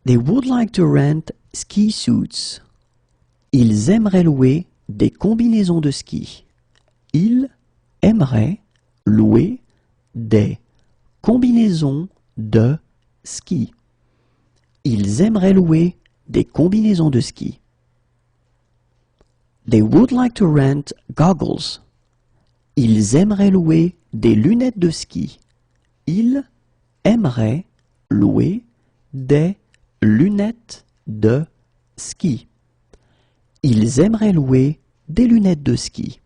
They would like to rent ski suits. Ils aimeraient louer des combinaisons de ski. Ils aimeraient louer des combinaisons de ski. Ils aimeraient louer des combinaisons de ski. They would like to rent goggles. Ils aimeraient louer des lunettes de ski. Ils aimeraient louer des lunettes de ski. Ils aimeraient louer des lunettes de ski.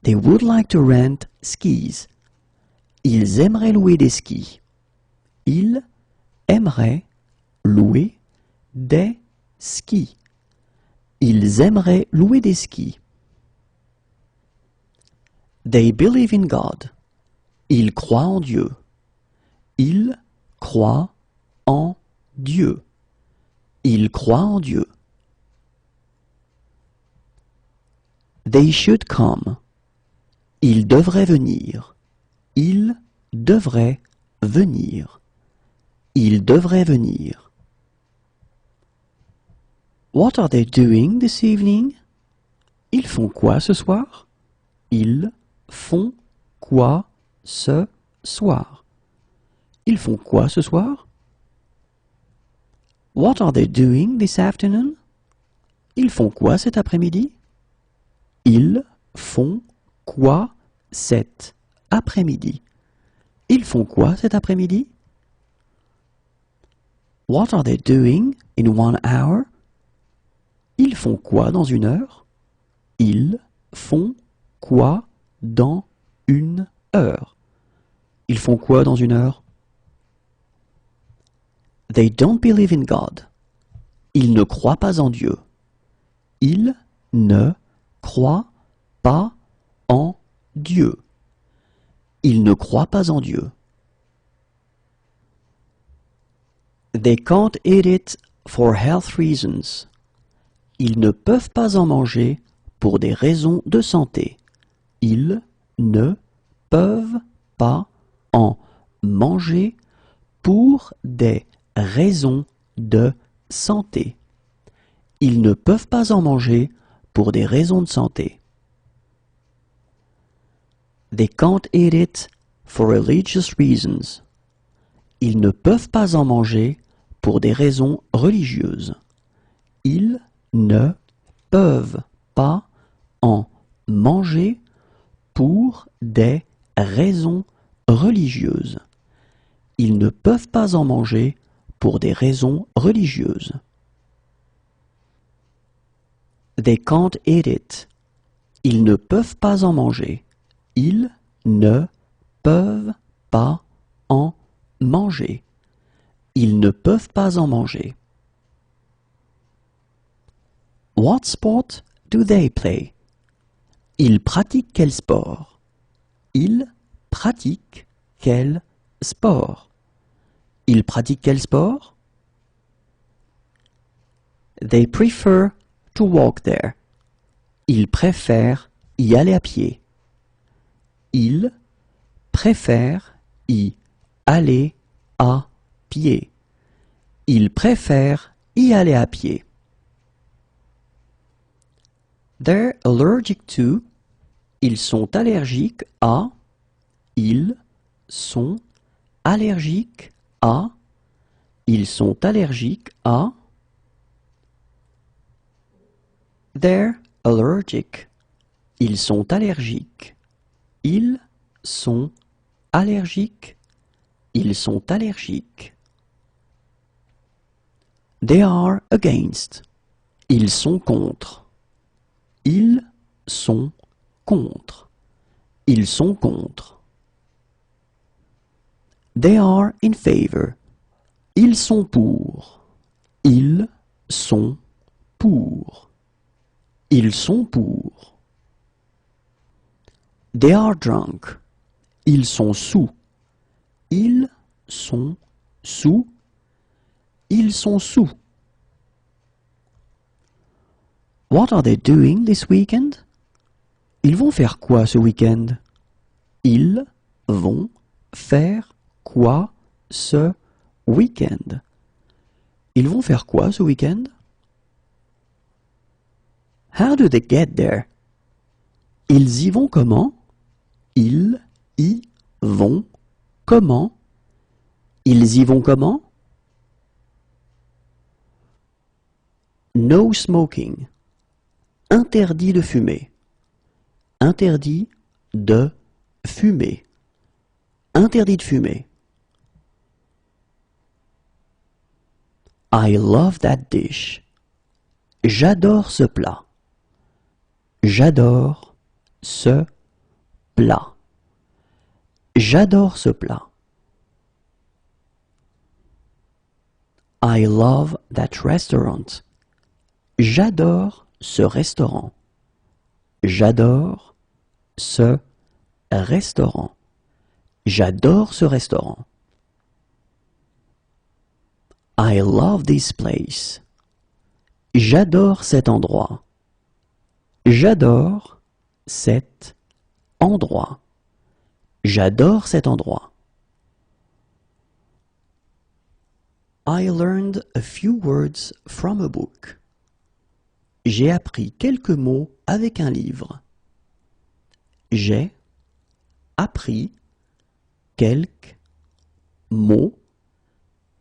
They would like to rent skis. Ils aimeraient louer des skis. Ils aimeraient louer des skis. Ils aimeraient louer des skis. They believe in God. Ils croient en Dieu. Ils croient en Dieu. Ils croient en Dieu. They should come. Ils devraient venir. Ils devraient venir. Ils devraient venir. What are they doing this evening? Ils font quoi ce soir? Ils font quoi ce soir? Ils font quoi ce soir? What are they doing this afternoon? Ils font quoi cet après-midi? Ils font quoi cet après-midi? Ils font quoi cet après-midi? What are they doing in 1 hour? Ils font quoi dans 1 heure? Ils font quoi dans 1 heure? Ils font quoi dans 1 heure? They don't believe in God. Ils ne croient pas en Dieu. Ils ne croient pas en Dieu. Ils ne croient pas en Dieu. They can't eat it for health reasons. Ils ne peuvent pas en manger pour des raisons de santé. Ils ne peuvent pas en manger pour des raisons de santé. Ils ne peuvent pas en manger pour des raisons de santé. They can't eat it for religious reasons. Ils ne peuvent pas en manger pour des raisons religieuses. Ils ne peuvent pas en manger pour des raisons religieuses. Ils ne peuvent pas en manger pour des raisons religieuses. They can't eat it. Ils ne peuvent pas en manger. Ils ne peuvent pas en manger. Ils ne peuvent pas en manger. What sport do they play? Ils pratiquent quel sport? Ils pratiquent quel sport? Ils pratiquent quel sport? They prefer to walk there. Ils préfèrent y aller à pied. Ils préfèrent y aller à pied. Ils préfèrent y aller à pied. They're allergic to. Ils sont allergiques à. Ils sont allergiques à. Ils sont allergiques à. They're allergic. Ils sont allergiques. Ils sont allergiques. Ils sont allergiques. They are against. Ils sont contre. Ils sont contre. Ils sont contre. They are in favor. Ils sont pour. Ils sont pour. Ils sont pour. They are drunk. Ils sont sous. Ils sont sous. Ils sont sous. What are they doing this weekend? Ils vont faire quoi ce week-end? Ils vont faire quoi ce week-end. Ils vont faire quoi ce week-end? How do they get there? Ils y vont comment? Ils y vont comment? Ils y vont comment? No smoking. Interdit de fumer. Interdit de fumer. Interdit de fumer. I love that dish. J'adore ce plat. J'adore ce plat. J'adore ce plat. I love that restaurant. J'adore ce restaurant. J'adore ce restaurant. J'adore ce restaurant. I love this place. J'adore cet endroit. J'adore cet endroit. J'adore cet endroit. I learned a few words from a book. J'ai appris quelques mots avec un livre. J'ai appris quelques mots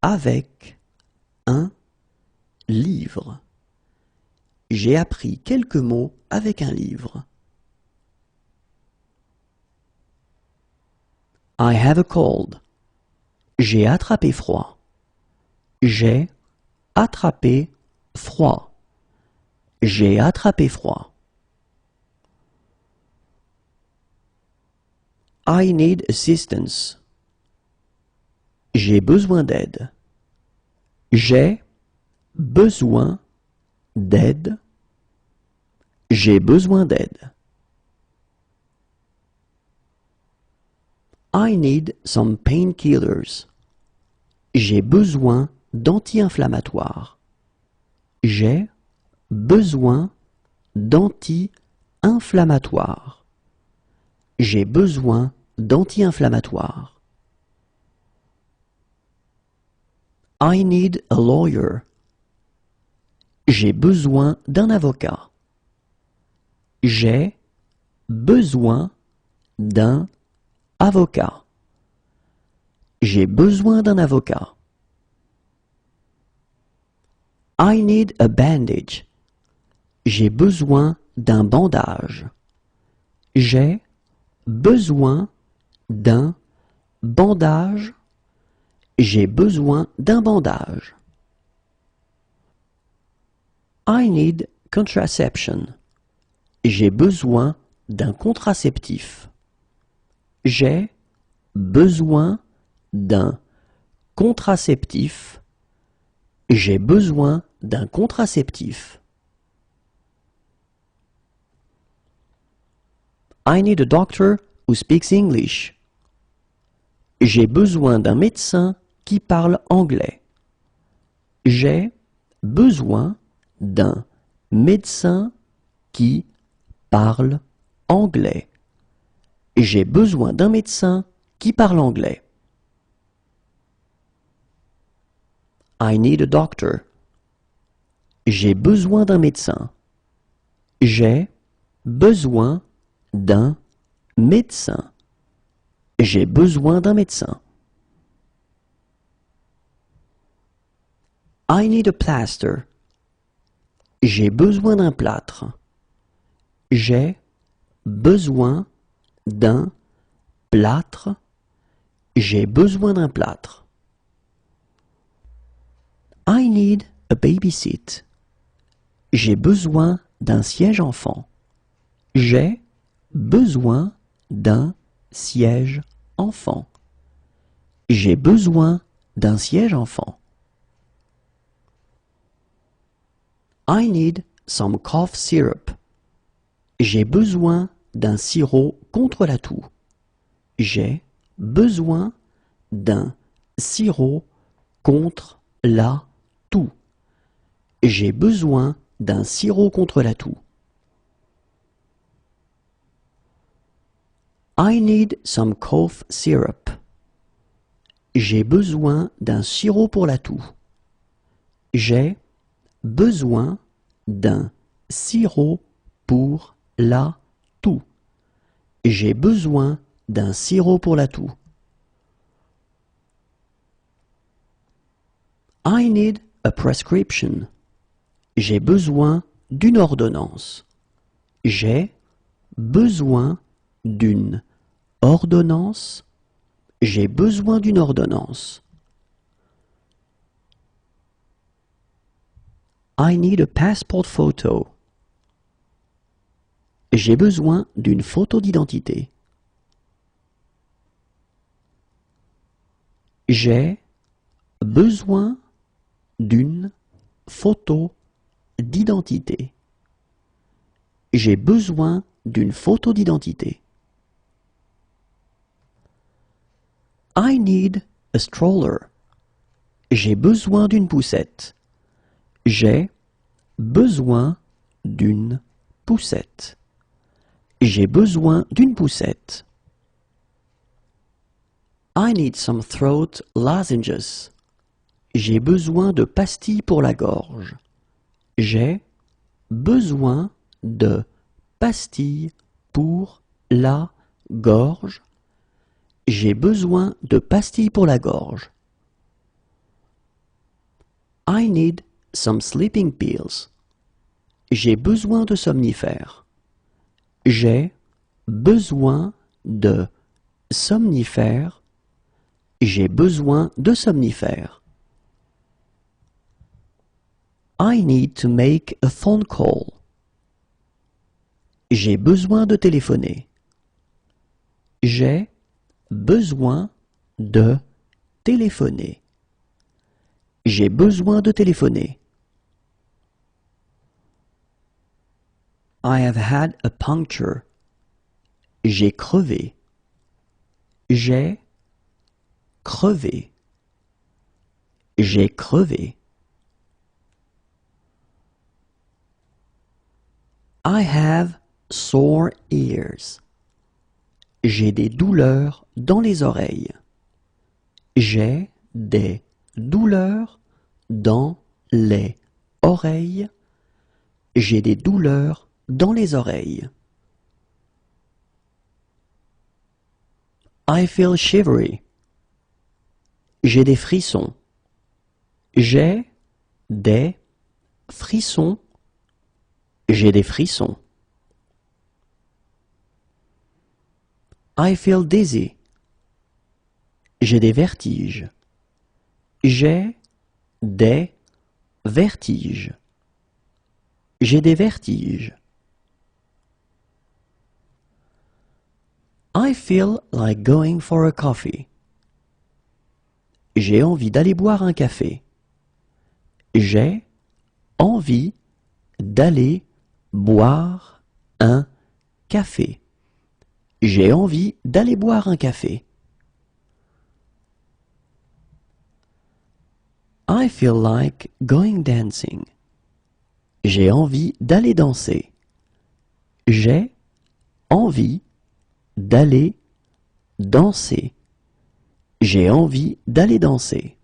avec un livre. J'ai appris quelques mots avec un livre. I have a cold. J'ai attrapé froid. J'ai attrapé froid. J'ai attrapé froid. I need assistance. J'ai besoin d'aide. J'ai besoin d'aide. J'ai besoin d'aide. I need some painkillers. J'ai besoin d'anti-inflammatoires. J'ai besoin d'anti-inflammatoires. J'ai besoin d'anti-inflammatoires. I need a lawyer. J'ai besoin d'un avocat. J'ai besoin d'un avocat. J'ai besoin d'un avocat. I need a bandage. J'ai besoin d'un bandage. J'ai besoin d'un bandage. J'ai besoin d'un bandage. I need contraception. J'ai besoin d'un contraceptif. J'ai besoin d'un contraceptif. J'ai besoin d'un contraceptif. I need a doctor who speaks English. J'ai besoin d'un médecin qui parle anglais. J'ai besoin d'un médecin qui parle anglais. J'ai besoin d'un médecin qui parle anglais. I need a doctor. J'ai besoin d'un médecin. J'ai besoin d'un médecin. J'ai besoin d'un médecin. I need a plaster. J'ai besoin d'un plâtre. J'ai besoin d'un plâtre. J'ai besoin d'un plâtre. I need a baby seat. J'ai besoin d'un siège enfant. J'ai besoin d'un siège enfant. J'ai besoin d'un siège enfant. I need some cough syrup. J'ai besoin d'un sirop contre la toux. J'ai besoin d'un sirop contre la toux. J'ai besoin d'un sirop contre la toux. I need some cough syrup. J'ai besoin d'un sirop pour la toux. J'ai besoin d'un sirop pour la toux. J'ai besoin d'un sirop pour la toux. I need a prescription. J'ai besoin d'une ordonnance. J'ai besoin d'une ordonnance. J'ai besoin d'une ordonnance. I need a passport photo. J'ai besoin d'une photo d'identité. J'ai besoin d'une photo d'identité. J'ai besoin d'une photo d'identité. I need a stroller. J'ai besoin d'une poussette. J'ai besoin d'une poussette. J'ai besoin d'une poussette. I need some throat lozenges. J'ai besoin de pastilles pour la gorge. J'ai besoin de pastilles pour la gorge. J'ai besoin de pastilles pour la gorge. I need some sleeping pills. J'ai besoin de somnifères. J'ai besoin de somnifères. J'ai besoin de somnifères. I need to make a phone call. J'ai besoin de téléphoner. J'ai besoin de téléphoner. J'ai besoin de téléphoner. I have had a puncture. J'ai crevé. J'ai crevé. J'ai crevé. I have sore ears. J'ai des douleurs dans les oreilles. J'ai des douleurs dans les oreilles. J'ai des douleurs dans les oreilles. I feel shivery. J'ai des frissons. J'ai des frissons. J'ai des frissons. I feel dizzy. J'ai des vertiges. J'ai des vertiges. J'ai des vertiges. I feel like going for a coffee. J'ai envie d'aller boire un café. J'ai envie d'aller boire un café. J'ai envie d'aller boire un café. I feel like going dancing. J'ai envie d'aller danser. J'ai envie d'aller danser. J'ai envie d'aller danser.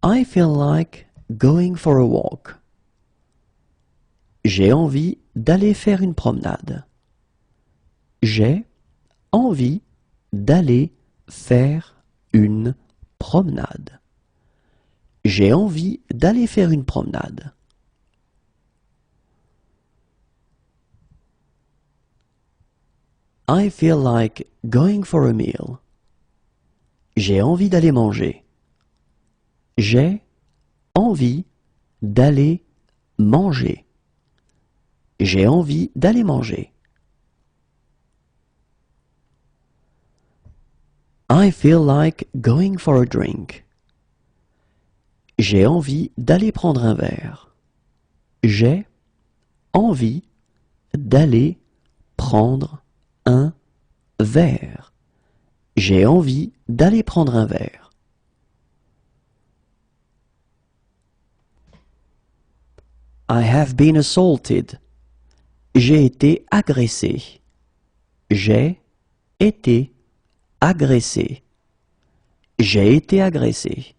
I feel like going for a walk. J'ai envie d'aller faire une promenade. J'ai envie d'aller faire une promenade. J'ai envie d'aller faire une promenade. I feel like going for a meal. J'ai envie d'aller manger. J'ai envie d'aller manger. J'ai envie d'aller manger. I feel like going for a drink. J'ai envie d'aller prendre un verre. J'ai envie d'aller prendre un verre. J'ai envie d'aller prendre un verre. I have been assaulted. J'ai été agressé. J'ai été agressé. J'ai été agressé.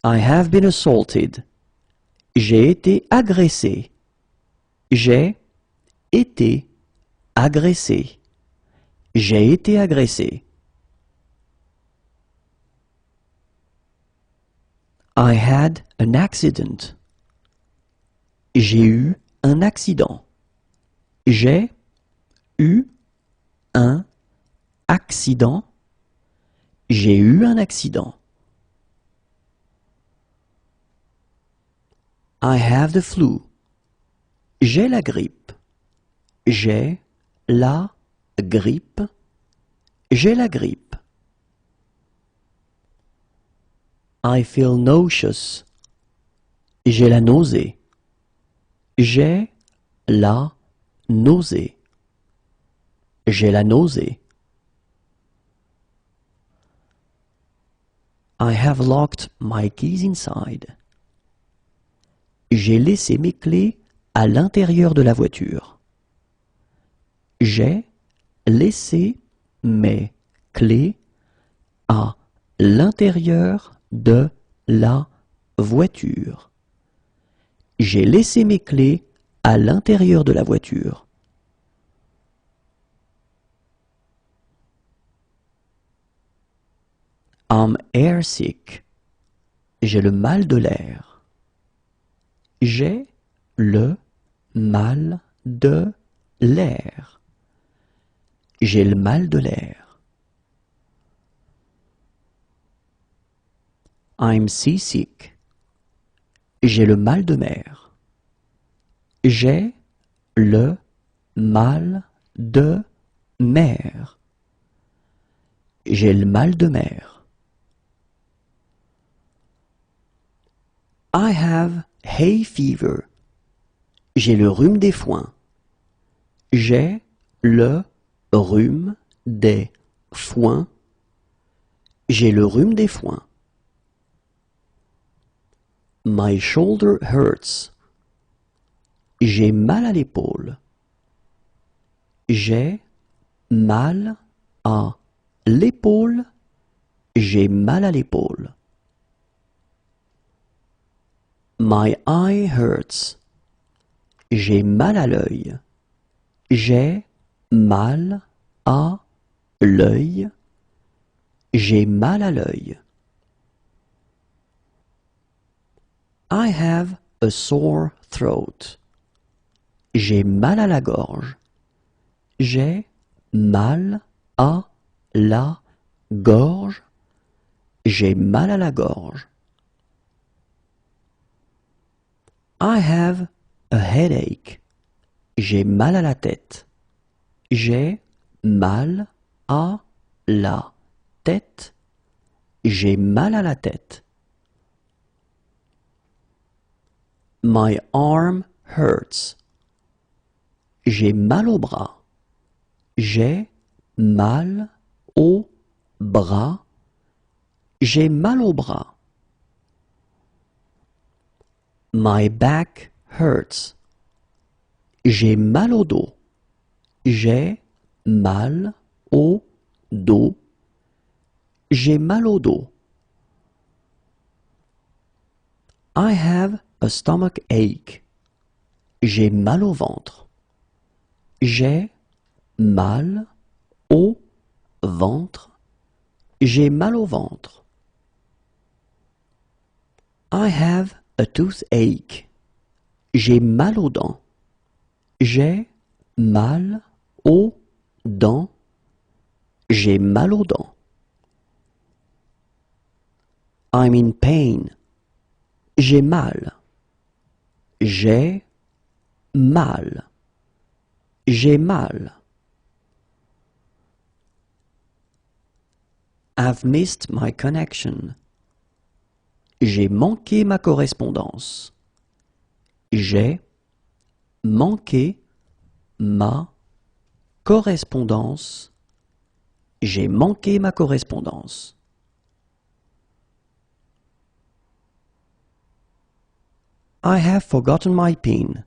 I have been assaulted. J'ai été agressé. J'ai été agressé. J'ai été agressé. I had an accident. J'ai eu un accident. J'ai eu un accident. J'ai eu un accident. I have the flu. J'ai la grippe. J'ai la grippe. J'ai la grippe. I feel nauseous. J'ai la nausée. J'ai la nausée. J'ai la nausée. I have locked my keys inside. J'ai laissé mes clés à l'intérieur de la voiture. J'ai laissé mes clés à l'intérieur de la voiture. J'ai laissé mes clés à l'intérieur de la voiture. I'm airsick. J'ai le mal de l'air. J'ai le mal de l'air. J'ai le mal de l'air. I'm seasick. J'ai le mal de mer. J'ai le mal de mer. J'ai le mal de mer. I have hay fever. J'ai le rhume des foins. J'ai le rhume des foins. J'ai le rhume des foins. My shoulder hurts. J'ai mal à l'épaule. J'ai mal à l'épaule. J'ai mal à l'épaule. My eye hurts. J'ai mal à l'œil. J'ai mal à l'œil. J'ai mal à l'œil. I have a sore throat. J'ai mal à la gorge. J'ai mal à la gorge. J'ai mal à la gorge. I have a headache. J'ai mal à la tête. J'ai mal à la tête. J'ai mal à la tête. My arm hurts. J'ai mal au bras. J'ai mal au bras. J'ai mal au bras. My back hurts. J'ai mal au dos. J'ai mal au dos. J'ai mal au dos. I have a stomach ache. J'ai mal au ventre. J'ai mal au ventre. J'ai mal au ventre. I have a toothache. J'ai mal aux dents. J'ai mal aux dents. J'ai mal aux dents. I'm in pain. J'ai mal. J'ai mal. J'ai mal. I've missed my connection. J'ai manqué ma correspondance. J'ai manqué ma correspondance. J'ai manqué ma correspondance. I have forgotten my PIN.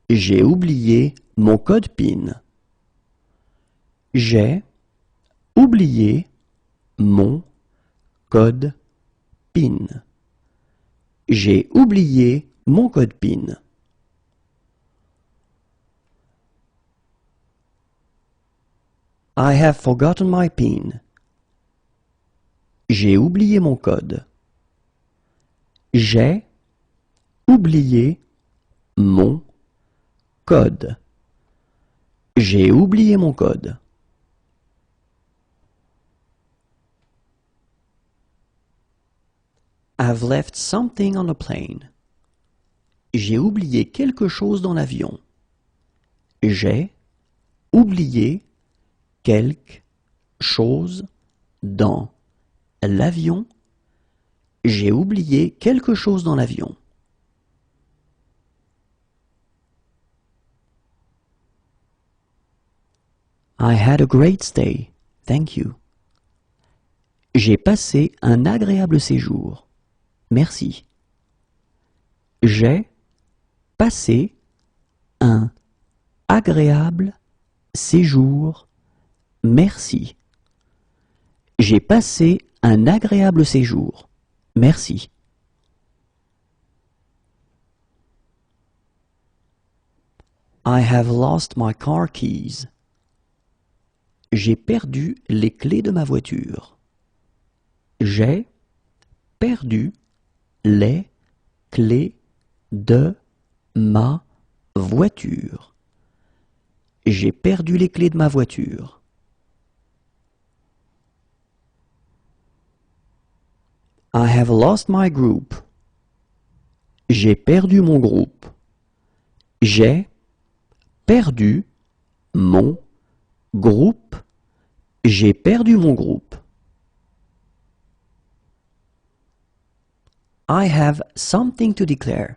J'ai oublié mon code PIN. J'ai oublié mon code PIN. J'ai oublié mon code PIN. I have forgotten my PIN. J'ai oublié mon code. J'ai oublié mon code. J'ai oublié mon code. I've left something on the plane. J'ai oublié quelque chose dans l'avion. J'ai oublié quelque chose dans l'avion. J'ai oublié quelque chose dans l'avion. I had a great stay. Thank you. J'ai passé un agréable séjour. Merci. J'ai passé un agréable séjour. Merci. J'ai passé un agréable séjour. Merci. I have lost my car keys. J'ai perdu les clés de ma voiture. J'ai perdu les clés de ma voiture. J'ai perdu les clés de ma voiture. I have lost my group. J'ai perdu mon groupe. J'ai perdu mon groupe. J'ai perdu mon groupe. I have something to declare.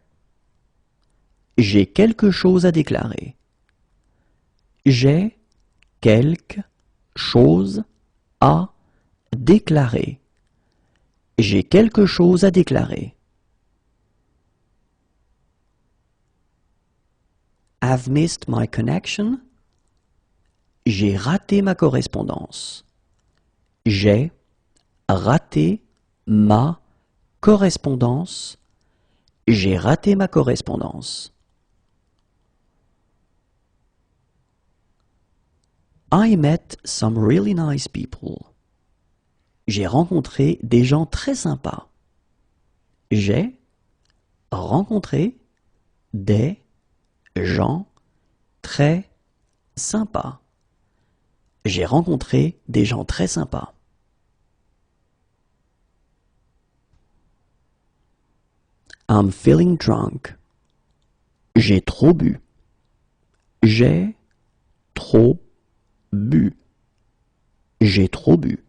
J'ai quelque chose à déclarer. J'ai quelque chose à déclarer. J'ai quelque chose à déclarer. I've missed my connection. J'ai raté ma correspondance. J'ai raté ma correspondance. J'ai raté ma correspondance. I met some really nice people. J'ai rencontré des gens très sympas. J'ai rencontré des gens très sympas. J'ai rencontré des gens très sympas. I'm feeling drunk. J'ai trop bu. J'ai trop bu. J'ai trop bu.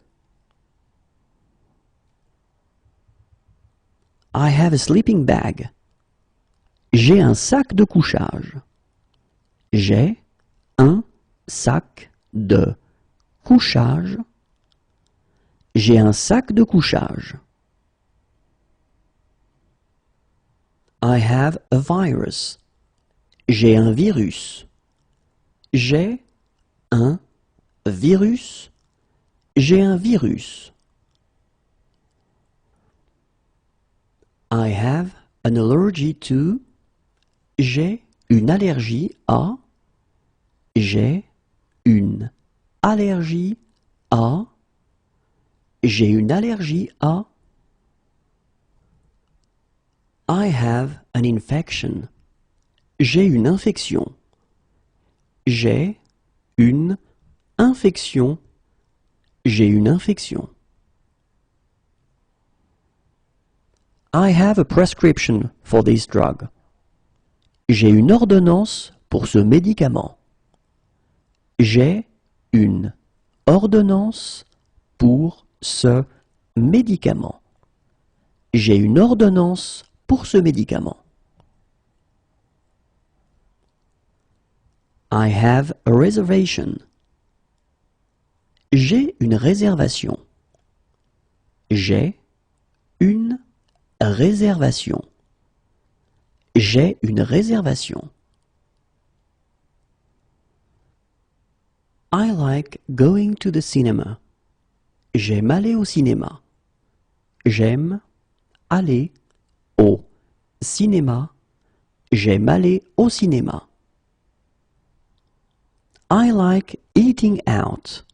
I have a sleeping bag. J'ai un sac de couchage. J'ai un sac de couchage. J'ai un sac de couchage. I have a virus. J'ai un virus. J'ai un virus. J'ai un virus. I have an allergy to. J'ai une allergie à. J'ai une allergie à. J'ai une allergie à. I have an infection. J'ai une infection. J'ai une infection. J'ai une infection. I have a prescription for this drug. J'ai une ordonnance pour ce médicament. J'ai une ordonnance pour ce médicament. J'ai une ordonnance pour ce médicament. I have a reservation. J'ai une réservation. J'ai une réservation. J'ai une réservation. I like going to the cinema. J'aime aller au cinéma. J'aime aller au cinéma. J'aime aller au cinéma. I like eating out.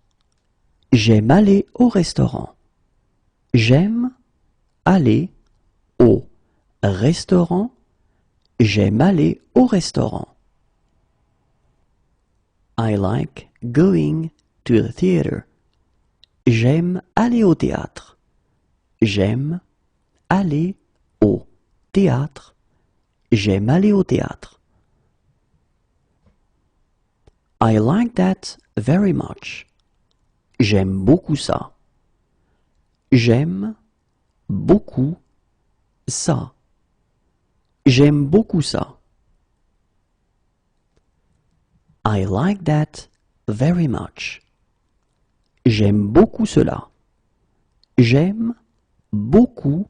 J'aime aller au restaurant. J'aime aller au restaurant. J'aime aller au restaurant. I like going to the theater. J'aime aller au théâtre. J'aime aller au théâtre. J'aime aller au théâtre. I like that very much. J'aime beaucoup ça. J'aime beaucoup ça. J'aime beaucoup ça. I like that very much. J'aime beaucoup cela. J'aime beaucoup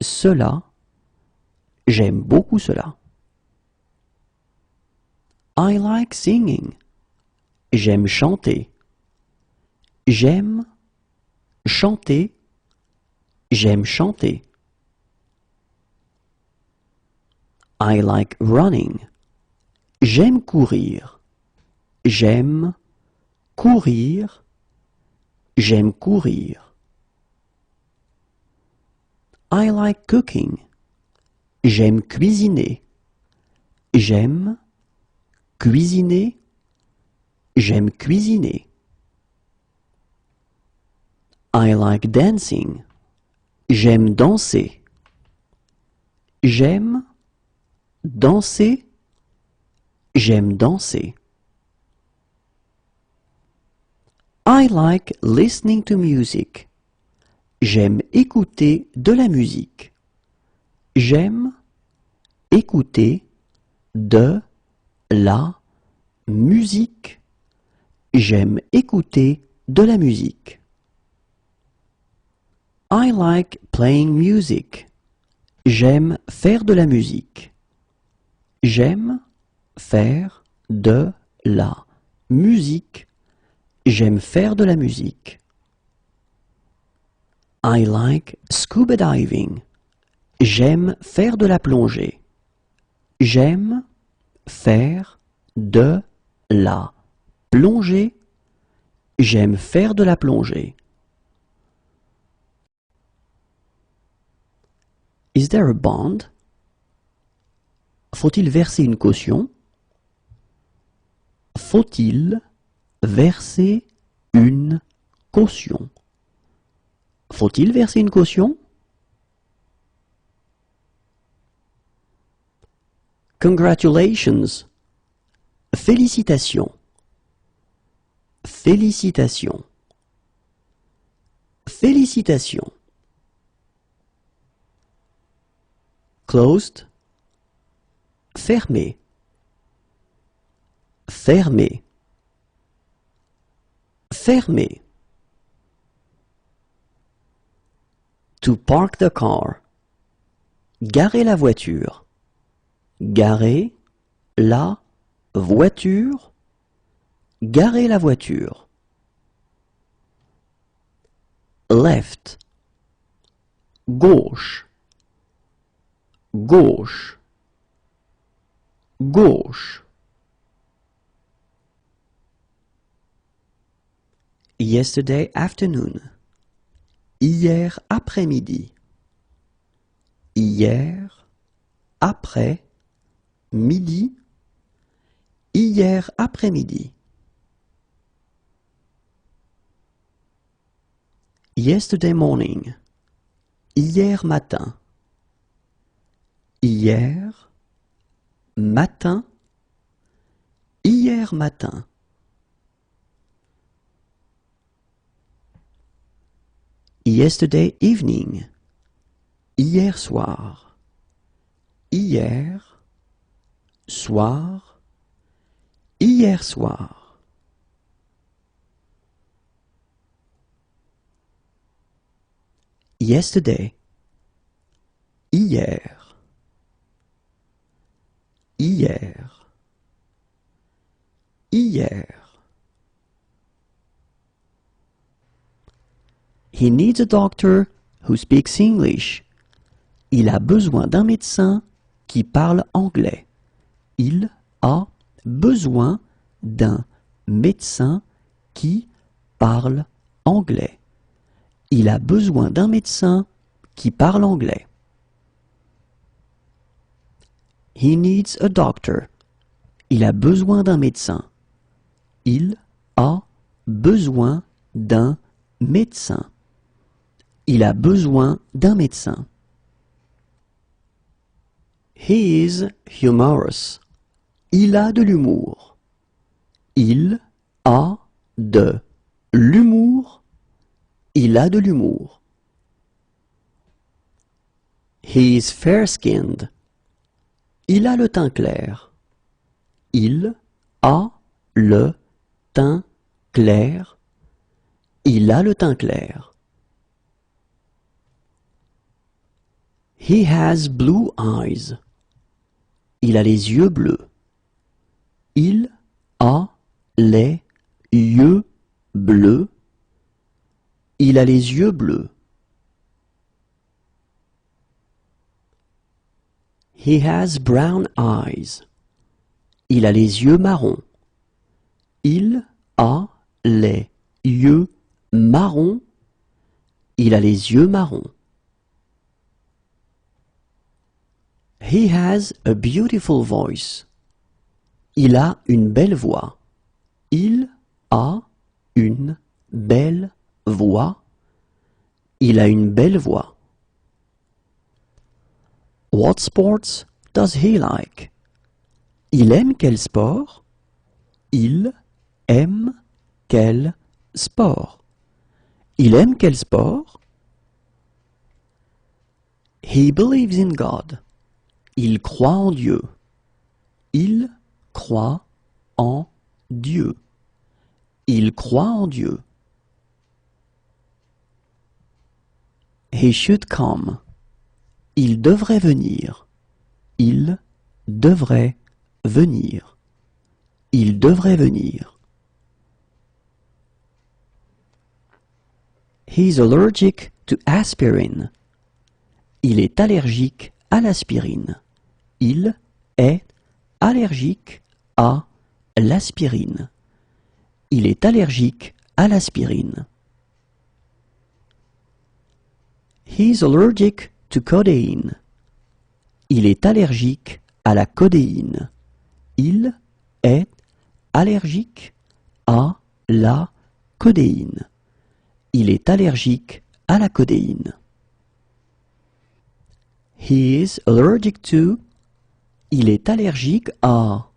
cela. J'aime beaucoup cela. I like singing. J'aime chanter. J'aime chanter. J'aime chanter. I like running. J'aime courir. J'aime courir. J'aime courir. I like cooking. J'aime cuisiner. J'aime cuisiner. J'aime cuisiner. I like dancing. J'aime danser. J'aime danser. J'aime danser. I like listening to music. J'aime écouter de la musique. J'aime écouter de la musique. J'aime écouter de la musique. I like playing music. J'aime faire de la musique. J'aime faire de la musique. J'aime faire de la musique. I like scuba diving. J'aime faire de la plongée. J'aime faire de la plongée. J'aime faire de la plongée. Is there a bond? Faut-il verser une caution? Faut-il verser une caution? Faut-il verser une caution? Congratulations. Félicitations. Félicitations. Félicitations. Closed. Fermé. Fermé. Fermé. To park the car. Garer la voiture. Garer la voiture. Garer la voiture. Left. Gauche. Gauche. Gauche. Yesterday afternoon. Hier après-midi. Hier après-midi. Hier après-midi. Yesterday morning. Hier matin. Hier matin. Hier matin. Yesterday evening. Hier soir. Hier soir. Hier soir. Yesterday. Hier. Hier. Hier. He needs a doctor who speaks English. Il a besoin d'un médecin qui parle anglais. Il a besoin d'un médecin qui parle anglais. Il a besoin d'un médecin qui parle anglais. He needs a doctor. Il a besoin d'un médecin. Il a besoin d'un médecin. Il a besoin d'un médecin. He is humorous. Il a de l'humour. Il a de l'humour. Il a de l'humour. He is fair-skinned. Il a le teint clair. Il a le teint clair. Il a le teint clair. He has blue eyes. Il a les yeux bleus. Il a les yeux bleus. Il a les yeux bleus. He has brown eyes. Il a les yeux marrons. Il a les yeux marrons. Il a les yeux marrons. He has a beautiful voice. Il a une belle voix. Il a une belle voix. Il a une belle voix. What sports does he like? Il aime quel sport? Il aime quel sport? Il aime quel sport? He believes in God. Il croit en Dieu. Il croit en Dieu. Il croit en Dieu. He should come. Il devrait venir. Il devrait venir. Il devrait venir. He's allergic to aspirin. Il est allergique à l'aspirine. Il est allergique à l'aspirine. Il est allergique à l'aspirine. He's allergic to codeine. Il est allergique à la codéine. Il est allergique à la codéine. Il est allergique à la codéine. He is allergic to. Il est allergique à.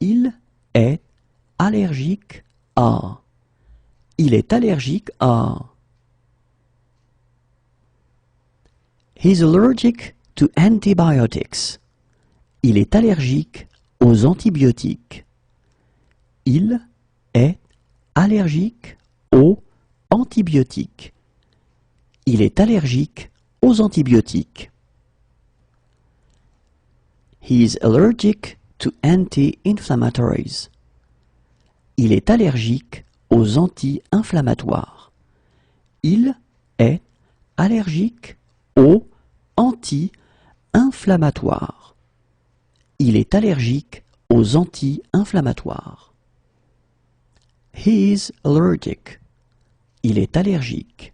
Il est allergique à. Il est allergique à. He's allergic to antibiotics. Il est allergique aux antibiotiques. Il est allergique aux antibiotiques. Il est allergique aux antibiotiques. He is allergic to anti-inflammatories. Il est allergique aux anti-inflammatoires. Il est allergique aux anti-inflammatoires. Il est allergique aux anti-inflammatoires. He is allergic. Il est allergique.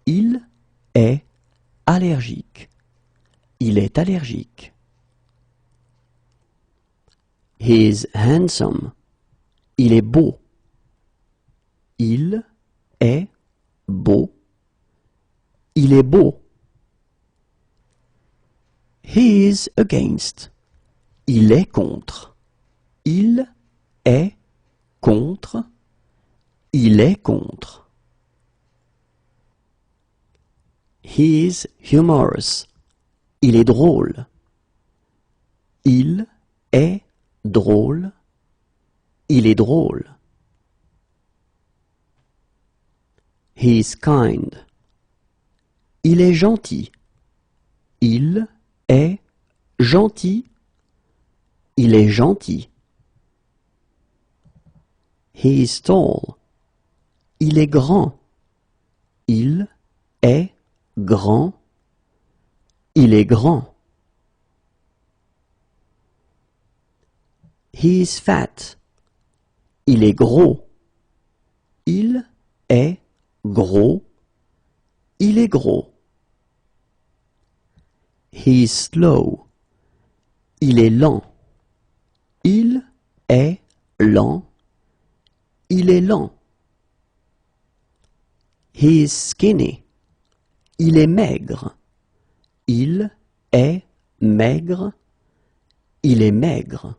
Il est allergique. Il est allergique. He is handsome. Il est beau. Il est beau. Il est beau. He is against. Il est contre. Il est contre. Il est contre. He is humorous. Il est drôle. Il est drôle. Il est drôle. He is kind. Il est gentil. Il est gentil. Il est gentil. He is tall. Il est grand. Il est grand. Il est grand. He is fat. Il est gros. Il est gros. Il est gros. He is slow. Il est lent. Il est lent. Il est lent. He is skinny. Il est maigre. Il est maigre. Il est maigre.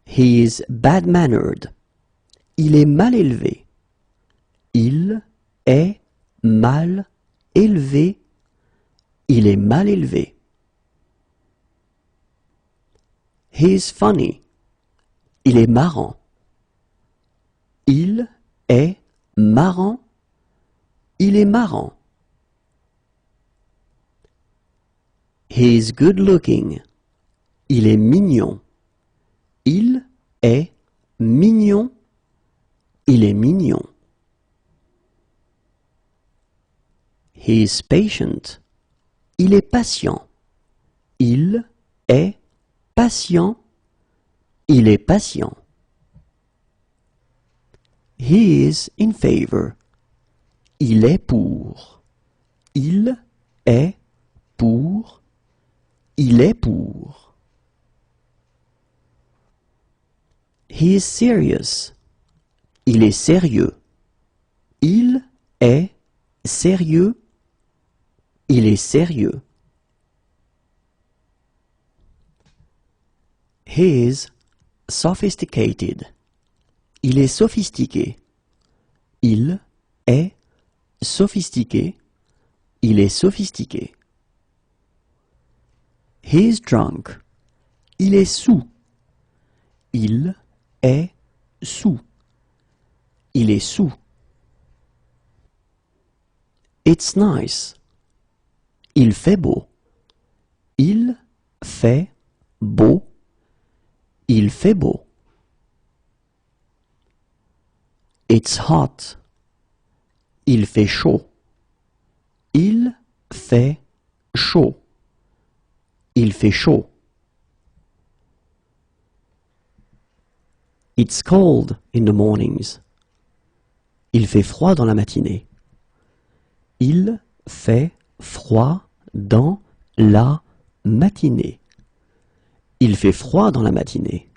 He is bad-mannered. Il est mal élevé. Il est mal élevé. Il est mal élevé. He is funny. Il est marrant. Il est marrant. Il est marrant. He is good looking. Il est mignon. Il est mignon. Il est mignon. He is patient. Il est patient. Il est patient. Il est patient. He is in favor. Il est pour. Il est pour. Il est pour. He is serious. Il est sérieux. Il est sérieux. Il est sérieux. He is sophisticated. Il est sophistiqué. Il est sophistiqué. Il est sophistiqué. He is drunk. Il est saoul. Il est saoul. Il est saoul. It's nice. Il fait beau. Il fait beau. Il fait beau. It's hot. Il fait chaud. Il fait chaud. Il fait chaud. It's cold in the mornings. Il fait froid dans la matinée. Il fait froid dans la matinée. Il fait froid dans la matinée.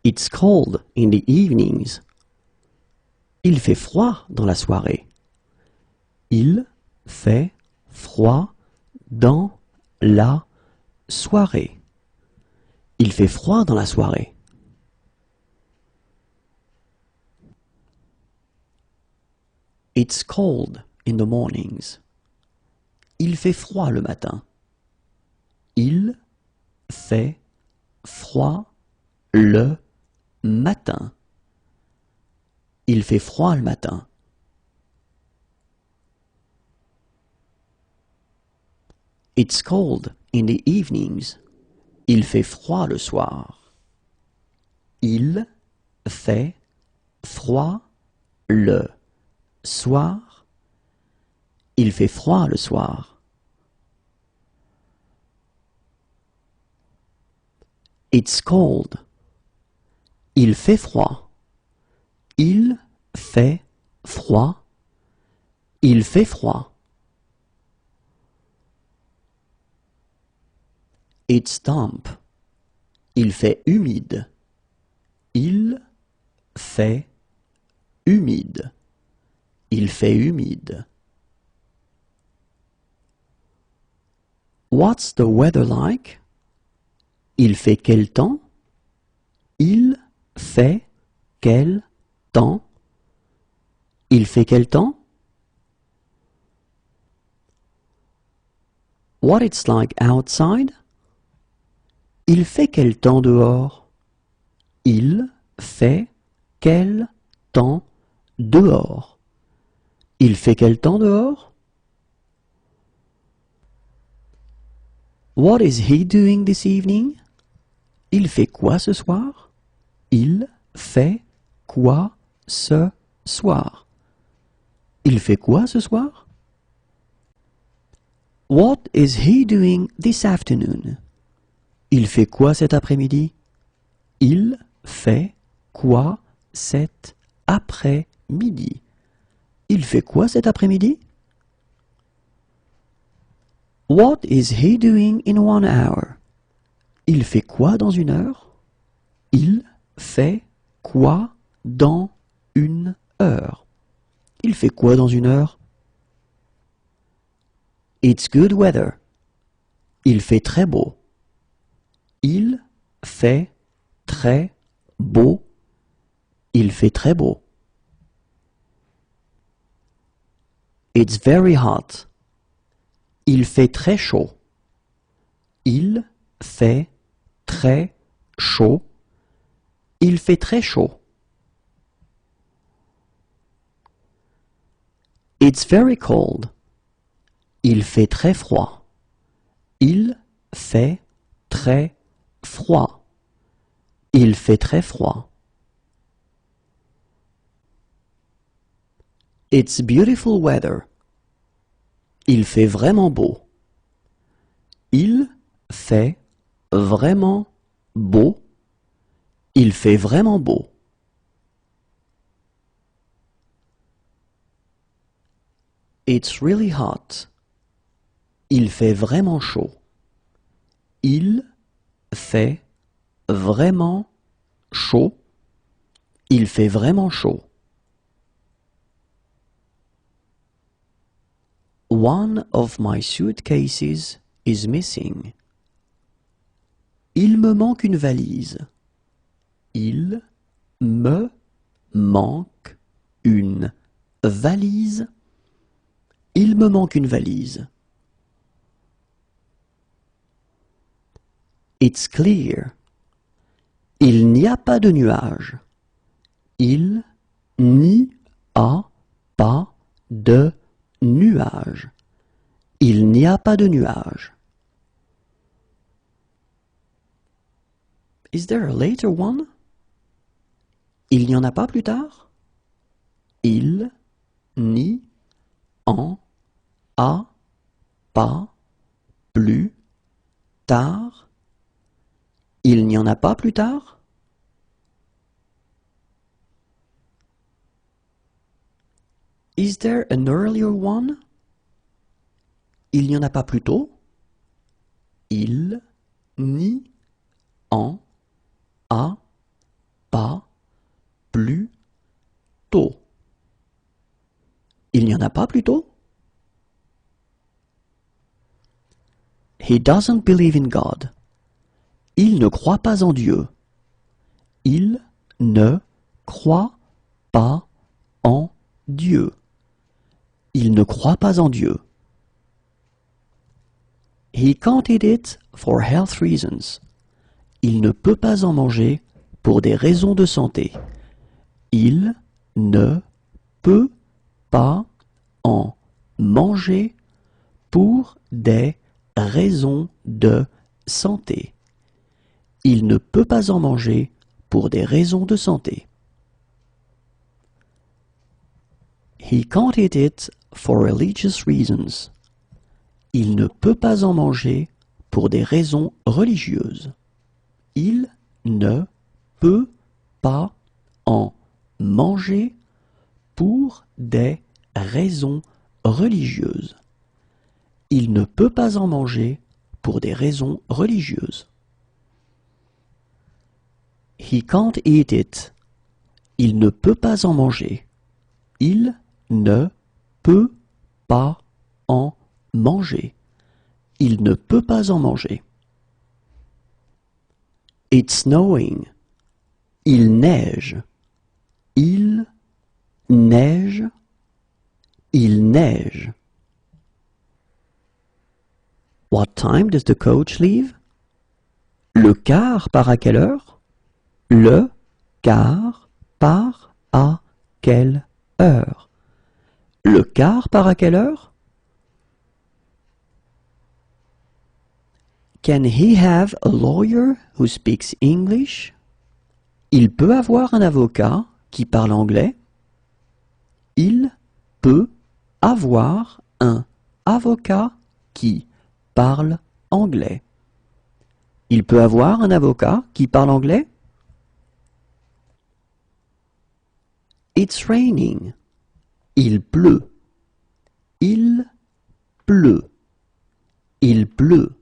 It's cold in the evenings. Il fait froid dans la soirée. Il fait froid dans la soirée. Il fait froid dans la soirée. It's cold in the mornings. Il fait froid le matin. Il fait froid le matin. Il fait froid le matin. It's cold in the evenings. Il fait froid le soir. Il fait froid le soir. Il fait froid le soir. It's cold. Il fait froid. Il fait froid. Il fait froid. It's damp. Il fait humide. Il fait humide. Il fait humide. What's the weather like? Il fait quel temps? Il fait quel temps? Il fait quel temps? What it's like outside? Il fait quel temps dehors? Il fait quel temps dehors? Il fait quel temps dehors? What is he doing this evening? Il fait quoi ce soir? Il fait quoi ce soir? Il fait quoi ce soir? What is he doing this afternoon? Il fait quoi cet après-midi? Il fait quoi cet après-midi? Il fait quoi cet après-midi? What is he doing in 1 hour? Il fait quoi dans 1 heure? Il fait quoi dans 1 heure? Il fait quoi dans 1 heure? It's good weather. Il fait très beau. Il fait très beau. Il fait très beau. It's very hot. Il fait très chaud. Il fait très chaud. Il fait très chaud. It's very cold. Il fait très froid. Il fait très froid. Il fait très froid. It's beautiful weather. Il fait vraiment beau. Il fait vraiment beau. Il fait vraiment beau. It's really hot. Il fait vraiment chaud. Il fait vraiment chaud. Il fait vraiment chaud. One of my suitcases is missing. Il me manque une valise. Il me manque une valise. Il me manque une valise. It's clear. Il n'y a pas de nuages. Il n'y a pas de nuages. Il n'y a pas de nuages. Is there a later one? Il n'y en a pas plus tard? Il n'y en a pas plus tard? Il n'y en a pas plus tard? Is there an earlier one? Il n'y en a pas plus tôt? Il n'y en a pas plus tôt. Il n'y en a pas plus tôt? He doesn't believe in God. Il ne croit pas en Dieu. Il ne croit pas en Dieu. Il ne croit pas en Dieu. He can't eat it for health reasons. Il ne peut pas en manger pour des raisons de santé. Il ne peut pas en manger pour des raisons de santé. Il ne peut pas en manger pour des raisons de santé. He can't eat it for religious reasons. Il ne peut pas en manger pour des raisons religieuses. Il ne peut pas en manger pour des raisons religieuses. Il ne peut pas en manger pour des raisons religieuses. He can't eat it. Il ne peut pas en manger. Il ne peut pas en manger. Il ne peut pas en manger. It's snowing. Il neige. Il neige. Il neige. What time does the coach leave? Le car part à quelle heure? Le car part à quelle heure? Le car part à quelle heure? Can he have a lawyer who speaks English? Il peut avoir un avocat qui parle anglais. Il peut avoir un avocat qui parle anglais. Il peut avoir un avocat qui parle anglais. It's raining. Il pleut. Il pleut. Il pleut.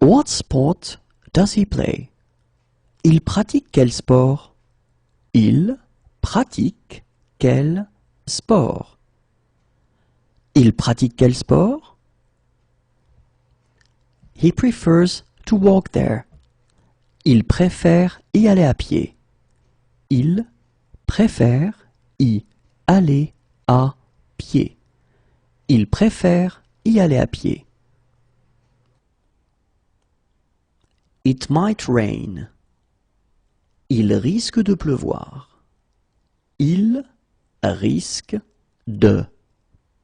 What sport does he play? Il pratique quel sport? Il pratique quel sport? Il pratique quel sport? He prefers to walk there. Il préfère y aller à pied. Il préfère y aller à pied. Il préfère y aller à pied. It might rain. Il risque de pleuvoir. Il risque de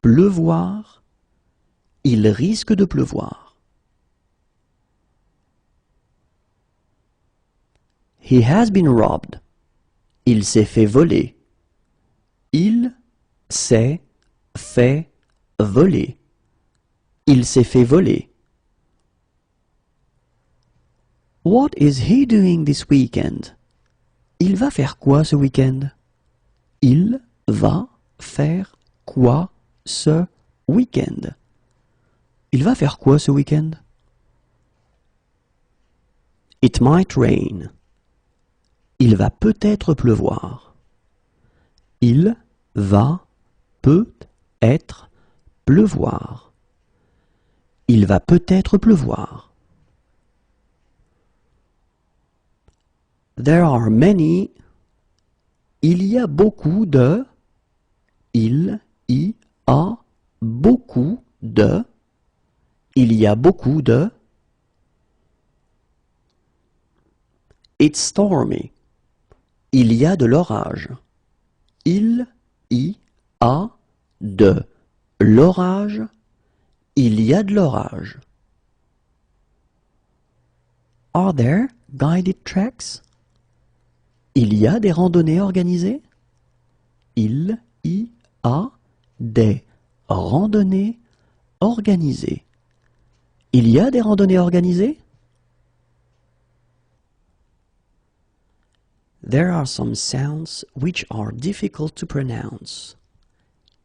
pleuvoir. Il risque de pleuvoir. He has been robbed. Il s'est fait voler. Il s'est fait voler. Il s'est fait voler. What is he doing this weekend? Il va faire quoi ce week-end? Il va faire quoi ce week-end? Il va faire quoi ce week-end? It might rain. Il va peut-être pleuvoir. Il va peut-être pleuvoir. Il va peut-être pleuvoir. There are many. Il y a beaucoup de. Il y a beaucoup de. Il y a beaucoup de. It's stormy. Il y a de l'orage. Il y a de l'orage. Il y a de l'orage. Are there guided treks? Il y a des randonnées organisées? Il y a des randonnées organisées. Il y a des randonnées organisées? There are some sounds which are difficult to pronounce.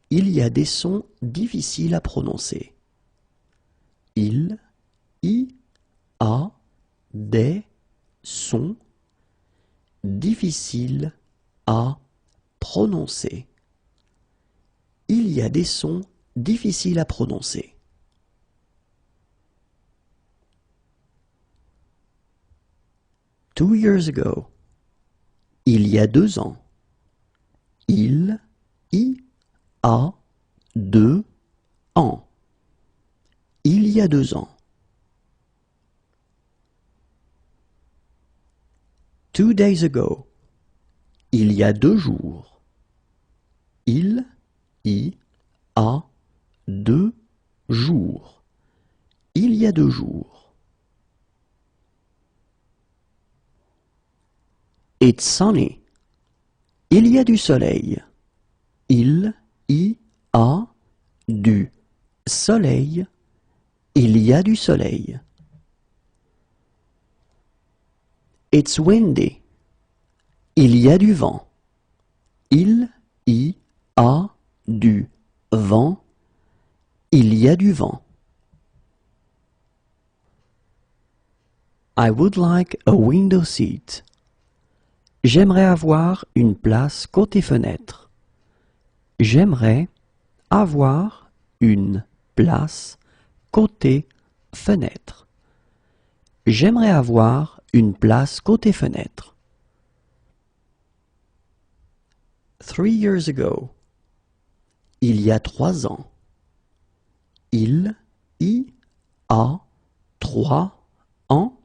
Il y a des sons difficiles à prononcer. Il y a des sons difficiles à prononcer. Il y a des sons difficiles à prononcer. Two years ago. Il y a 2 ans. Il y a 2 ans. Il y a 2 ans. 2 days ago. Il y a 2 jours. Il y a 2 jours. Il y a 2 jours. It's sunny. Il y a du soleil. Il y a du soleil. Il y a du soleil. It's windy. Il y a du vent. Il y a du vent. Il y a du vent. I would like a window seat. J'aimerais avoir une place côté fenêtre. J'aimerais avoir une place côté fenêtre. J'aimerais avoir une place côté fenêtre. 3 years ago. Il y a 3 ans. Il y a 3 ans.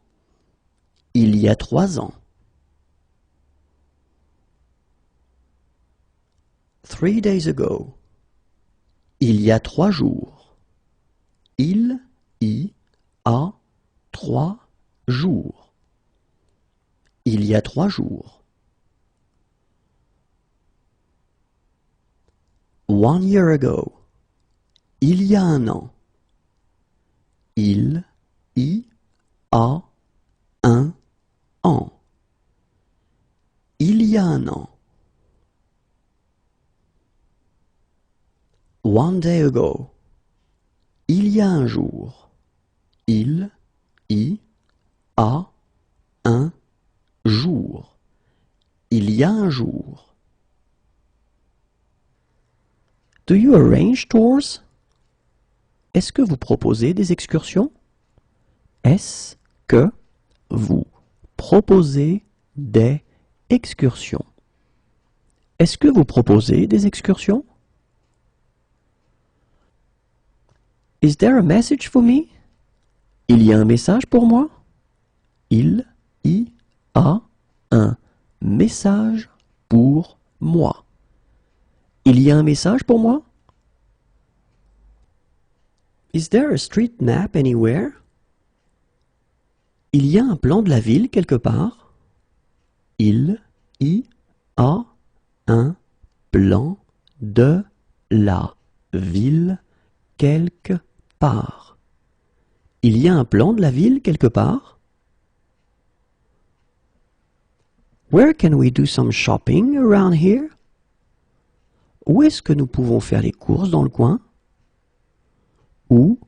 Il y a 3 ans. 3 days ago. Il y a 3 jours. Il y a 3 jours. Il y a 3 jours. 1 year ago. Il y a 1 an. Il y a 1 an. Il y a 1 an. 1 day ago. Il y a 1 jour. Il y a 1 jour. Il y a 1 jour. Do you arrange tours? Est-ce que vous proposez des excursions? Est-ce que vous proposez des excursions? Est-ce que vous proposez des excursions? Is there a message for me? Il y a un message pour moi? Il y a un message pour moi. Il y a un message pour moi? Is there a street map anywhere? Il y a un plan de la ville quelque part? Il y a un plan de la ville quelque part. Il y a un plan de la ville quelque part? Where can we do some shopping around here? Où est-ce que nous pouvons faire les courses dans le coin? Où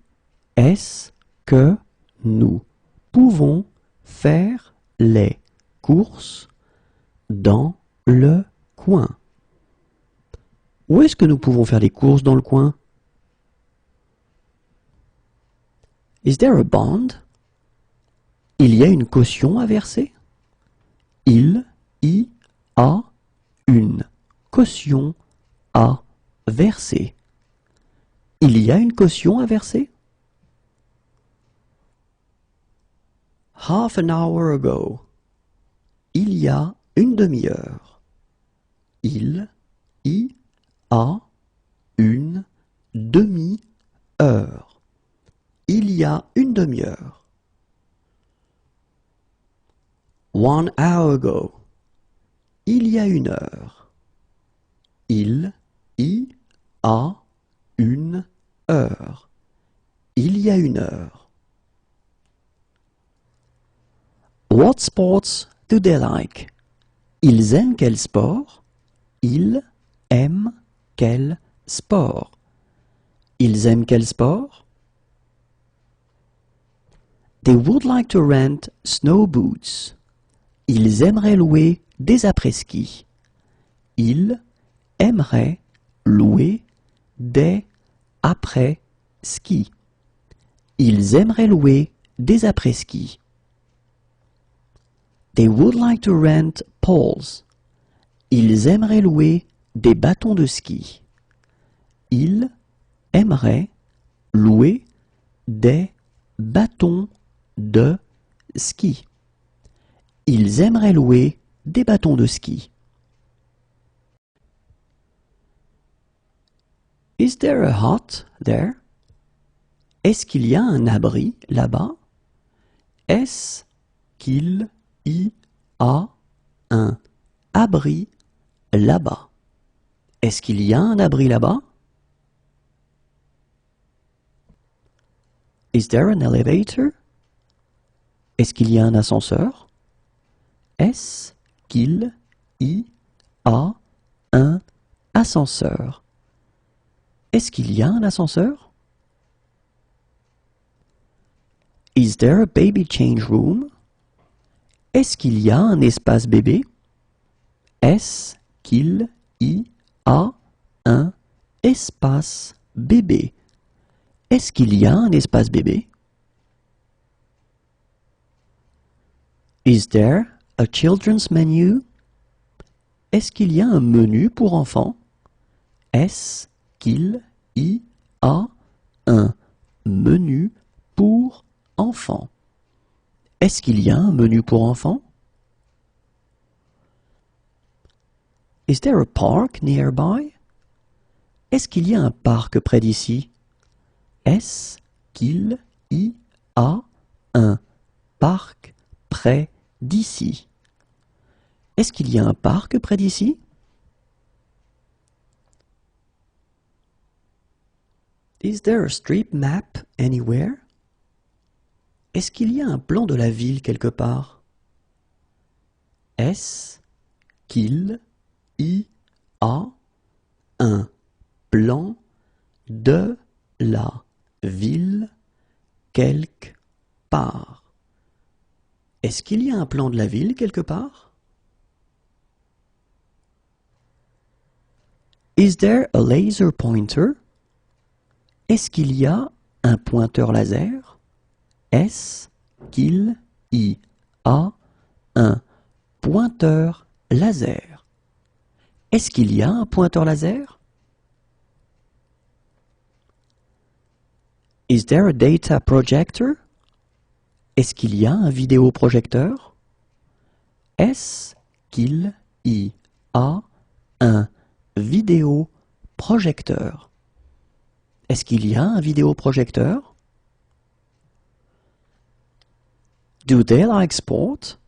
est-ce que nous pouvons faire les courses dans le coin? Où est-ce que nous pouvons faire les courses dans le coin? Is there a bond? Il y a une caution à verser? Il y a une caution à verser. Il y a une caution à verser? Half an hour ago. Il y a une demi-heure. Il y a une demi-heure. Il y a une demi-heure. 1 hour ago. Il y a 1 heure. Il y a 1 heure. Il y a 1 heure. What sports do they like? Ils aiment quel sport? Ils aiment quel sport? Ils aiment quel sport? They would like to rent snow boots. Ils aimeraient louer des après-ski. Ils aimeraient louer des après-ski. Ils aimeraient louer des après-ski. They would like to rent poles. Ils aimeraient louer des bâtons de ski. Ils aimeraient louer des bâtons de ski. Ils aimeraient louer des bâtons de ski. Is there a hut there? Est-ce qu'il y a un abri là-bas? Est-ce qu'il y a un abri là-bas? Est-ce qu'il y a un abri là-bas? Is there an elevator? Est-ce qu'il y a un ascenseur? Est-ce qu'il y a un ascenseur? Est-ce qu'il y a un ascenseur? Is there a baby change room? Est-ce qu'il y a un espace bébé? Est-ce qu'il y a un espace bébé? Est-ce qu'il y a un espace bébé? Is there a children's menu? Est-ce qu'il y a un menu pour enfants? Est-ce qu'il y a un menu pour enfants? Est-ce qu'il y a un menu pour enfants? Is there a park nearby? Est-ce qu'il y a un parc près d'ici? Est-ce qu'il y a un parc près d'ici? Est-ce qu'il y a un parc près d'ici? Is there a street map anywhere? Est-ce qu'il y a un plan de la ville quelque part? Est-ce qu'il y a un plan de la ville quelque part? Est-ce qu'il y a un plan de la ville quelque part? Is there a laser pointer? Est-ce qu'il y a un pointeur laser? Est-ce qu'il y a un pointeur laser? Est-ce qu'il y a un pointeur laser? Is there a data projector? Est-ce qu'il y a un vidéoprojecteur? Est-ce qu'il y a un vidéoprojecteur? Est-ce qu'il y a un vidéoprojecteur? Do they like sport?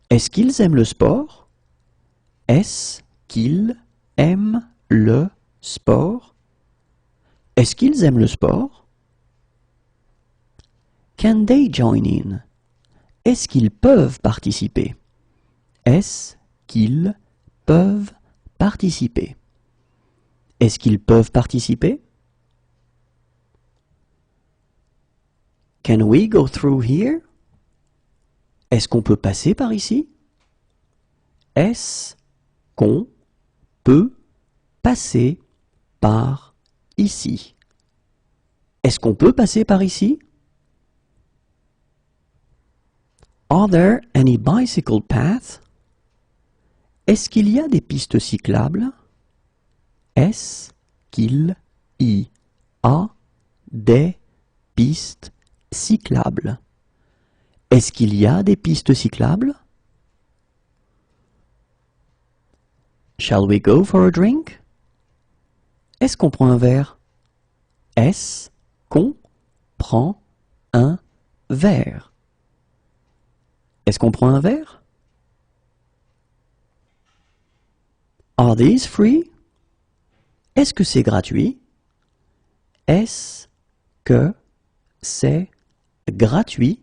Est-ce qu'ils aiment le sport? Est-ce qu'ils aiment le sport? Est-ce qu'ils aiment le sport? Can they join in? Est-ce qu'ils peuvent participer? Est-ce qu'ils peuvent participer? Est-ce qu'ils peuvent participer? Can we go through here? Est-ce qu'on peut passer par ici? Est-ce qu'on peut passer par ici? Est-ce qu'on peut passer par ici? Are there any bicycle paths? Est-ce qu'il y a des pistes cyclables? Est-ce qu'il y a des pistes cyclables? Est-ce qu'il y a des pistes cyclables? Shall we go for a drink? Est-ce qu'on prend un verre? Est-ce qu'on prend un verre? Est-ce qu'on prend un verre? Are these free? Est-ce que c'est gratuit? Est-ce que c'est gratuit?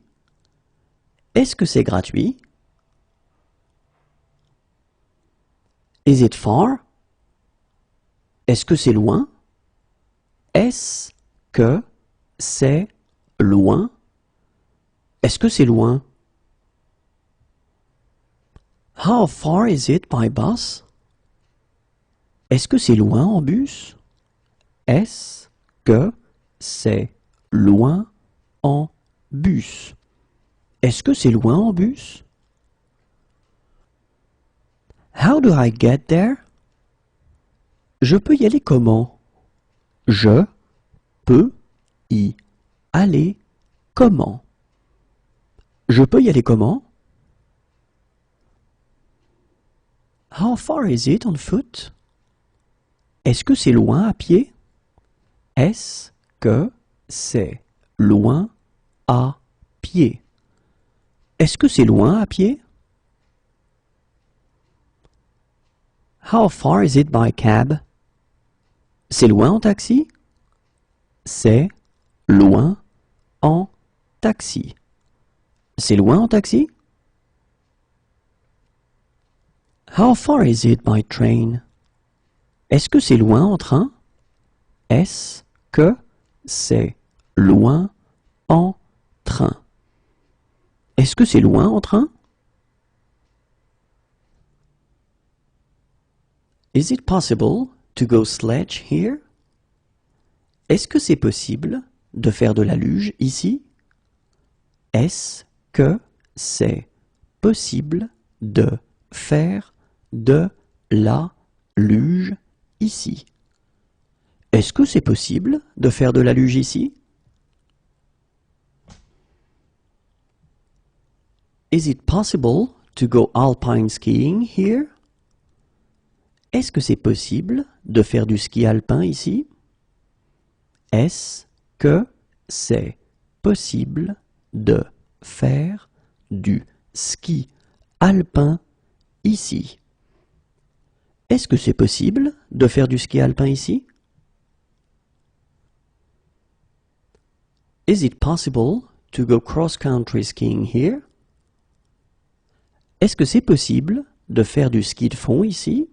Est-ce que c'est gratuit? Is it far? Est-ce que c'est loin? Est-ce que c'est loin? Est-ce que c'est loin? How far is it by bus? Est-ce que c'est loin en bus? Est-ce que c'est loin en bus? Est-ce que c'est loin en bus? How do I get there? Je peux y aller comment? Je peux y aller comment? Je peux y aller comment? How far is it on foot? Est-ce que c'est loin à pied? Est-ce que c'est loin à pied? Est-ce que c'est loin à pied? How far is it by cab? C'est loin en taxi? C'est loin en taxi. C'est loin en taxi? How far is it by train? Est-ce que c'est loin en train? Est-ce que c'est loin en train? Est-ce que c'est loin en train? Is it possible to go sledge here? Est-ce que c'est possible de faire de la luge ici? Est-ce que c'est possible de faire de la luge ici? Est-ce que c'est possible de faire de la luge ici? Is it possible to go alpine skiing here? Est-ce que c'est possible de faire du ski alpin ici? Est-ce que c'est possible de faire du ski alpin ici. Est-ce que c'est possible de faire du ski alpin ici? Is it possible to go cross-country skiing here? Est-ce que c'est possible de faire du ski de fond ici?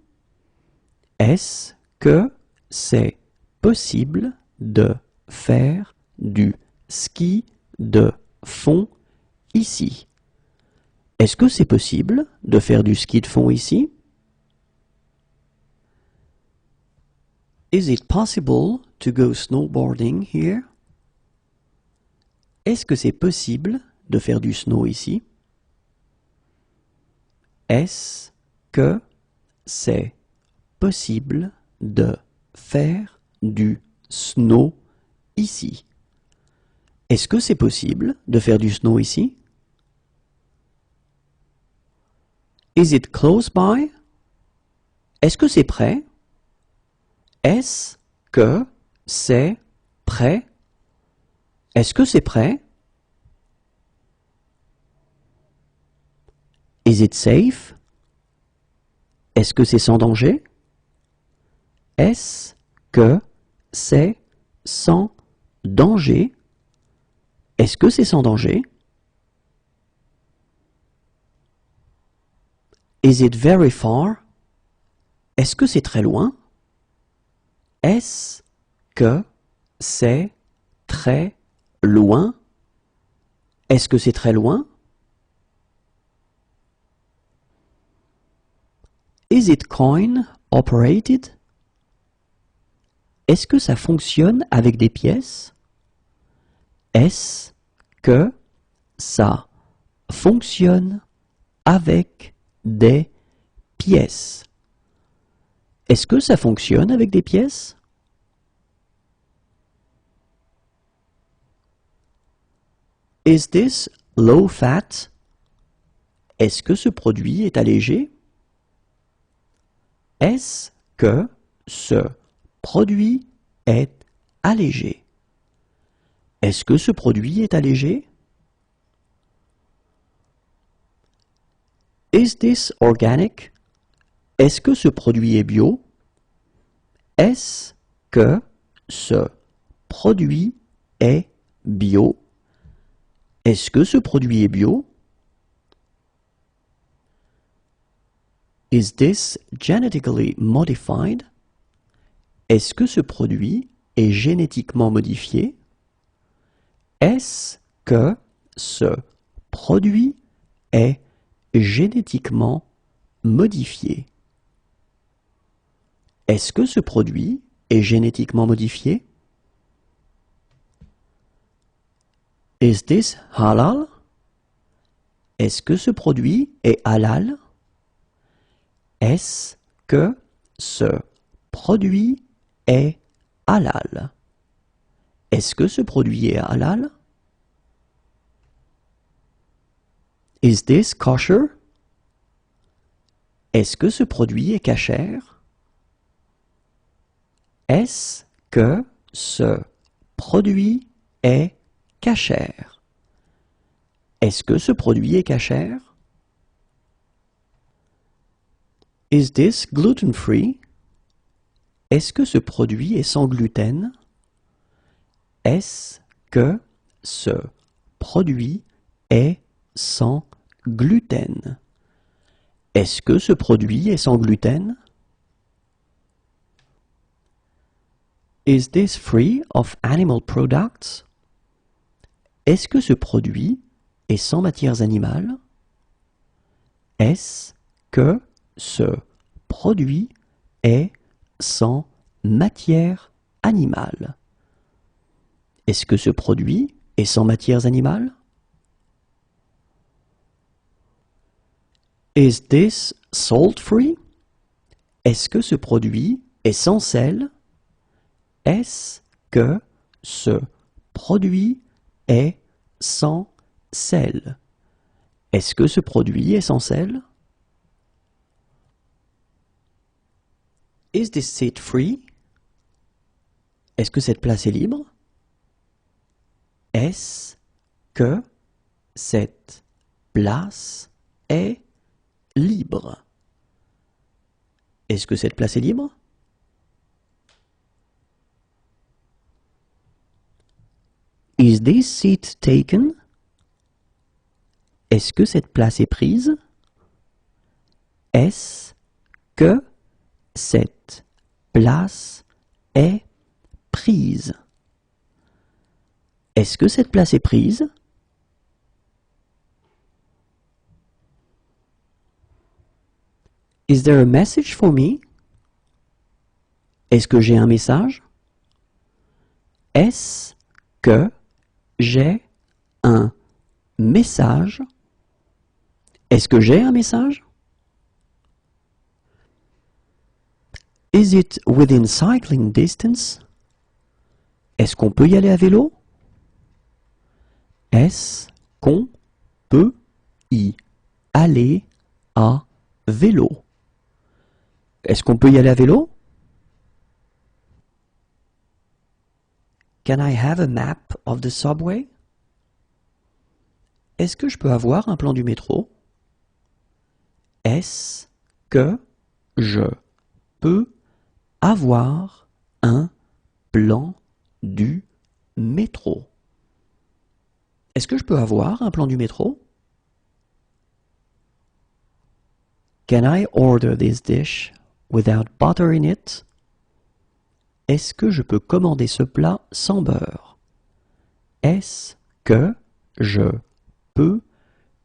Est-ce que c'est possible de faire du ski de fond ici? Est-ce que c'est possible de faire du ski de fond ici? Is it possible to go snowboarding here? Est-ce que c'est possible de faire du snow ici? Est-ce que c'est possible de faire du snow ici? Est-ce que c'est possible de faire du snow ici? Is it close by? Est-ce que c'est prêt? Est-ce que c'est prêt? Est-ce que c'est prêt? Is it safe? Est-ce que c'est sans danger? Est-ce que c'est sans danger? Est-ce que c'est sans danger? Is it very far? Est-ce que c'est très loin? Est-ce que c'est très loin? Est-ce que c'est très loin? Is it coin operated? Est-ce que ça fonctionne avec des pièces? Est-ce que ça fonctionne avec des pièces? Est-ce que ça fonctionne avec des pièces? Is this low fat? Est-ce que ce produit est allégé? Est-ce que ce produit est allégé? Est-ce que ce produit est allégé? Is this organic? Est-ce que ce produit est bio? Est-ce que ce produit est bio? Est-ce que ce produit est bio? Is this genetically modified? Est-ce que ce produit est génétiquement modifié? Est-ce que ce produit est génétiquement modifié? Est-ce que ce produit est génétiquement modifié? Is this halal? Est-ce que ce produit est halal? Est-ce que ce produit est halal? Est-ce que ce produit est halal? Is this kosher? Est-ce que ce produit est cachère? Est-ce que ce produit est cachère? Est-ce que ce produit est cachère? Is this gluten-free? Est-ce que ce produit est sans gluten? Est-ce que ce produit est sans gluten? Est-ce que ce produit est sans gluten? Is this free of animal products? Est-ce que ce produit est sans matières animales? Est-ce que ce produit est sans matière animale? Est-ce que ce produit est sans matières animales? Is this salt-free? Est-ce que ce produit est sans sel? Est-ce que ce produit est sans sel? Est-ce que ce produit est sans sel? Is this seat free? Est-ce que cette place est libre? Est-ce que cette place est libre? Est-ce que cette place est libre? Is this seat taken? Est-ce que cette place est prise? Est-ce que cette place est prise? Est-ce que cette place est prise? Is there a message for me? Est-ce que j'ai un message? Est-ce que j'ai un message? Est-ce que j'ai un message? Is it within cycling distance? Est-ce qu'on peut y aller à vélo? Est-ce qu'on peut y aller à vélo? Est-ce qu'on peut y aller à vélo? Can I have a map of the subway? Est-ce que je peux avoir un plan du métro? Est-ce que je peux avoir un plan du métro? Est-ce que je peux avoir un plan du métro? Can I order this dish without butter in it? Est-ce que je peux commander ce plat sans beurre? Est-ce que je peux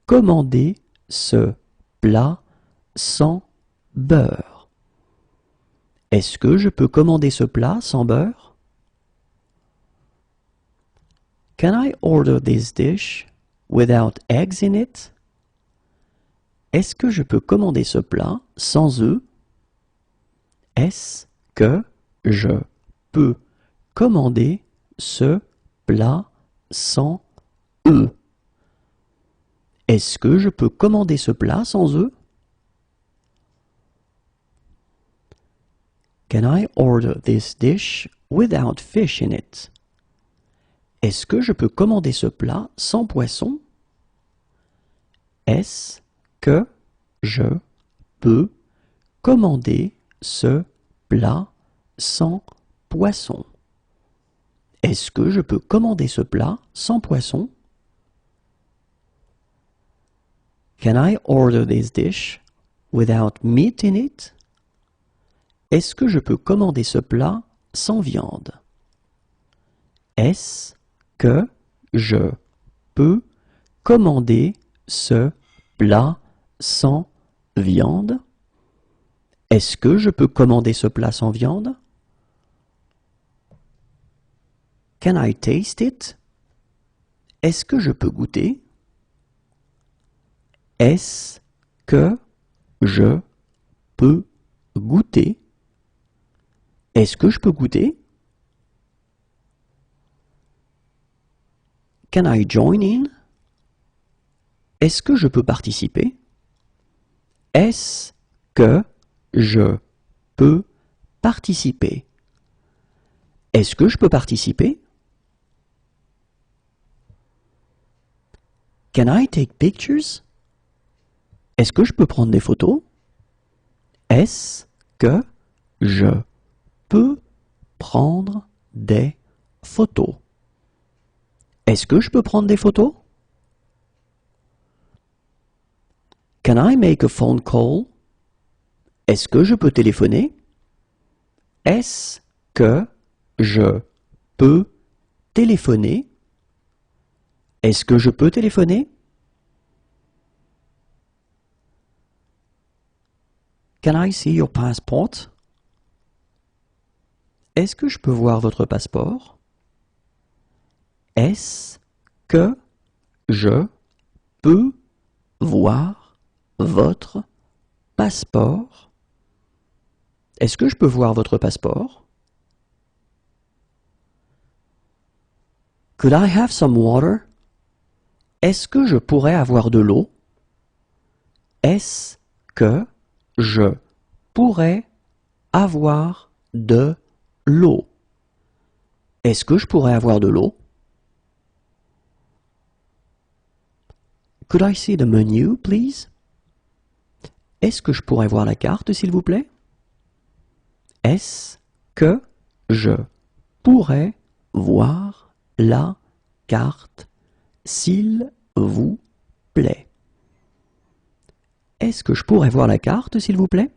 commander ce plat sans beurre? Est-ce que je peux commander ce plat sans beurre? Can I order this dish without eggs in it? Est-ce que je peux commander ce plat sans œufs? Est-ce que je peux commander ce plat sans œufs? Est-ce que je peux commander ce plat sans œufs? Can I order this dish without fish in it? Est-ce que je peux commander ce plat sans poisson? Est-ce que je peux commander ce plat sans poisson? Est-ce que je peux commander ce plat sans poisson? Can I order this dish without meat in it? Est-ce que je peux commander ce plat sans viande? Est-ce que je peux commander ce plat sans viande? Est-ce que je peux commander ce plat sans viande? Can I taste it? Est-ce que je peux goûter? Est-ce que je peux goûter? Est-ce que je peux goûter? Can I join in? Est-ce que je peux participer? Est-ce que je peux participer? Est-ce que je peux participer? Can I take pictures? Est-ce que je peux prendre des photos? Est-ce que je peux prendre des photos? Est-ce que je peux prendre des photos? Can I make a phone call? Est-ce que je peux téléphoner? Est-ce que je peux téléphoner? Est-ce que je peux téléphoner? Can I see your passport? Est-ce que je peux voir votre passeport? Est-ce que je peux voir votre passeport? Est-ce que je peux voir votre passeport? Could I have some water? Est-ce que je pourrais avoir de l'eau? Est-ce que je pourrais avoir de l'eau? Est-ce que je pourrais avoir de l'eau? Could I see the menu, please? Est-ce que je pourrais voir la carte, s'il vous plaît? Est-ce que je pourrais voir la carte, s'il vous plaît? Est-ce que je pourrais voir la carte, s'il vous plaît?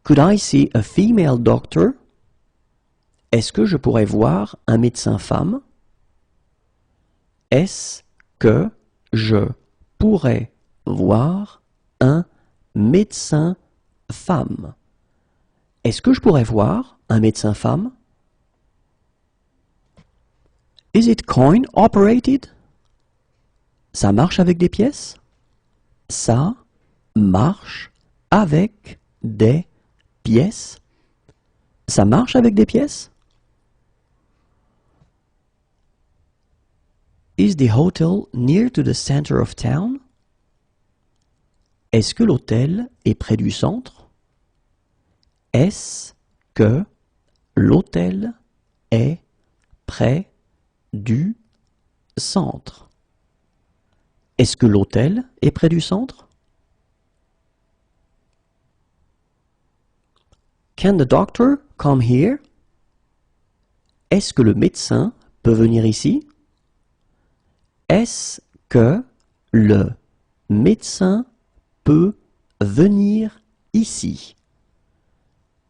Could I see a female doctor? Est-ce que je pourrais voir un médecin femme? Est-ce que je pourrais voir un médecin femme? Est-ce que je pourrais voir un médecin femme? Is it coin operated? Ça marche avec des pièces? Ça marche avec des pièces? Ça marche avec des pièces? Is the hotel near to the center of town? Est-ce que l'hôtel est près du centre? Est-ce que l'hôtel est près du centre? Est-ce que l'hôtel est près du centre? Can the doctor come here? Est-ce que le médecin peut venir ici? Est-ce que le médecin peut venir ici?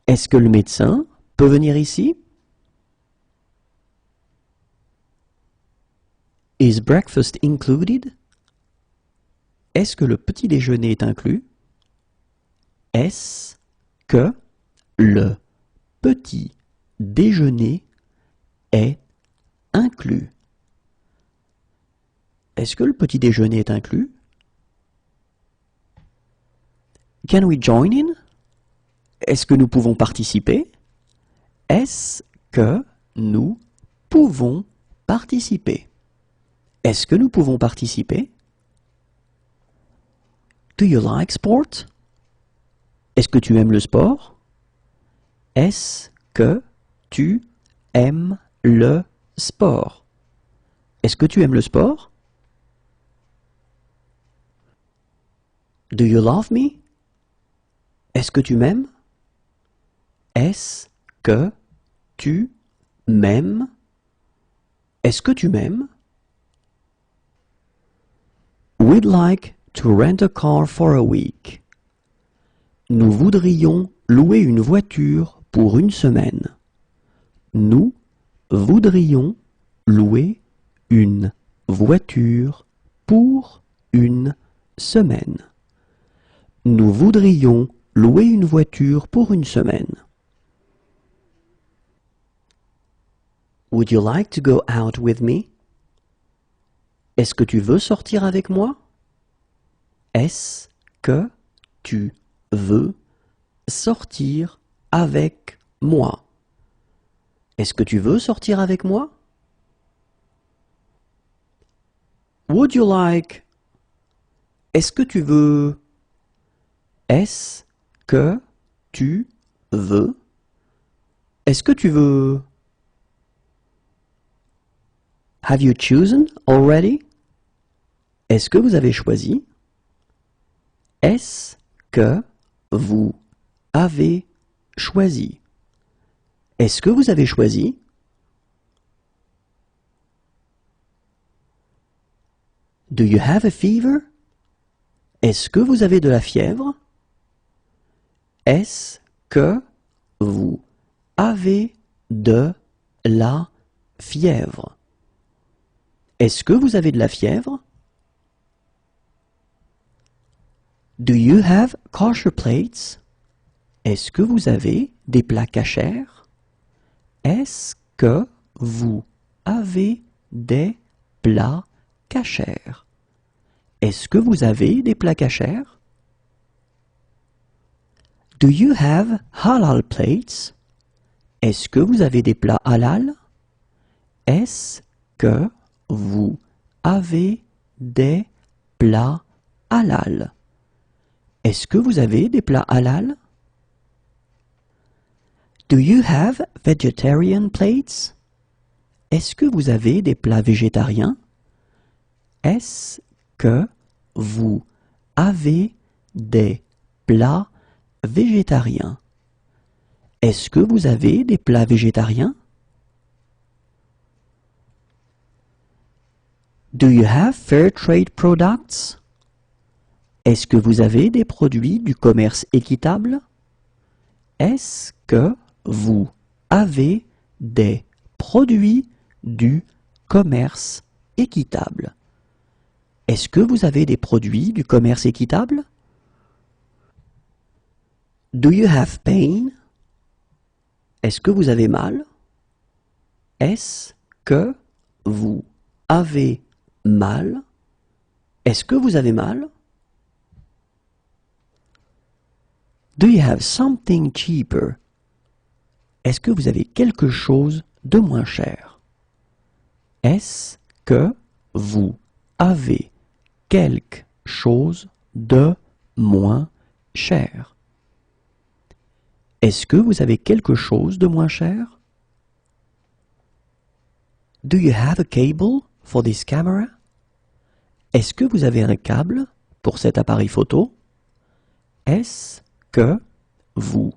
Est-ce que le médecin peut venir ici? Is breakfast included? Est-ce que le petit déjeuner est inclus? Est-ce que le petit déjeuner est inclus? Est-ce que le petit déjeuner est inclus? Can we join in? Est-ce que nous pouvons participer? Est-ce que nous pouvons participer? Est-ce que nous pouvons participer? Do you like sport? Est-ce que tu aimes le sport? Est-ce que tu aimes le sport? Est-ce que tu aimes le sport? Do you love me? Est-ce que tu m'aimes? Est-ce que tu m'aimes? Est-ce que tu m'aimes? We'd like to rent a car for a week. Nous voudrions louer une voiture pour une semaine. Nous voudrions louer une voiture pour une semaine. Nous voudrions louer une voiture pour une semaine. Would you like to go out with me? Est-ce que tu veux sortir avec moi? Est-ce que tu veux sortir avec moi? Est-ce que tu veux sortir avec moi? Would you like? Est-ce que tu veux? Est-ce que tu veux? Est-ce que tu veux? Have you chosen already? Est-ce que vous avez choisi? Est-ce que vous avez choisi? Est-ce que vous avez choisi? Do you have a fever? Est-ce que vous avez de la fièvre? Est-ce que vous avez de la fièvre? Est-ce que vous avez de la fièvre? Do you have kosher plates? Est-ce que vous avez des plats kashers? Est-ce que vous avez des plats kashers? Est-ce que vous avez des plats kashers? Do you have halal plates? Est-ce que vous avez des plats halal? Est-ce que vous avez des plats halal? Est-ce que vous avez des plats halal? Do you have vegetarian plates? Est-ce que vous avez des plats végétariens? Est-ce que vous avez des plats végétariens. Est-ce que vous avez des plats végétariens? Do you have fair trade products? Est-ce que vous avez des produits du commerce équitable? Est-ce que vous avez des produits du commerce équitable? Est-ce que vous avez des produits du commerce équitable? Do you have pain? Est-ce que vous avez mal? Est-ce que vous avez mal? Est-ce que vous avez mal? Do you have something cheaper? Est-ce que vous avez quelque chose de moins cher? Est-ce que vous avez quelque chose de moins cher? Est-ce que vous avez quelque chose de moins cher? Do you have a cable for this camera? Est-ce que vous avez un câble pour cet appareil photo? Est-ce que vous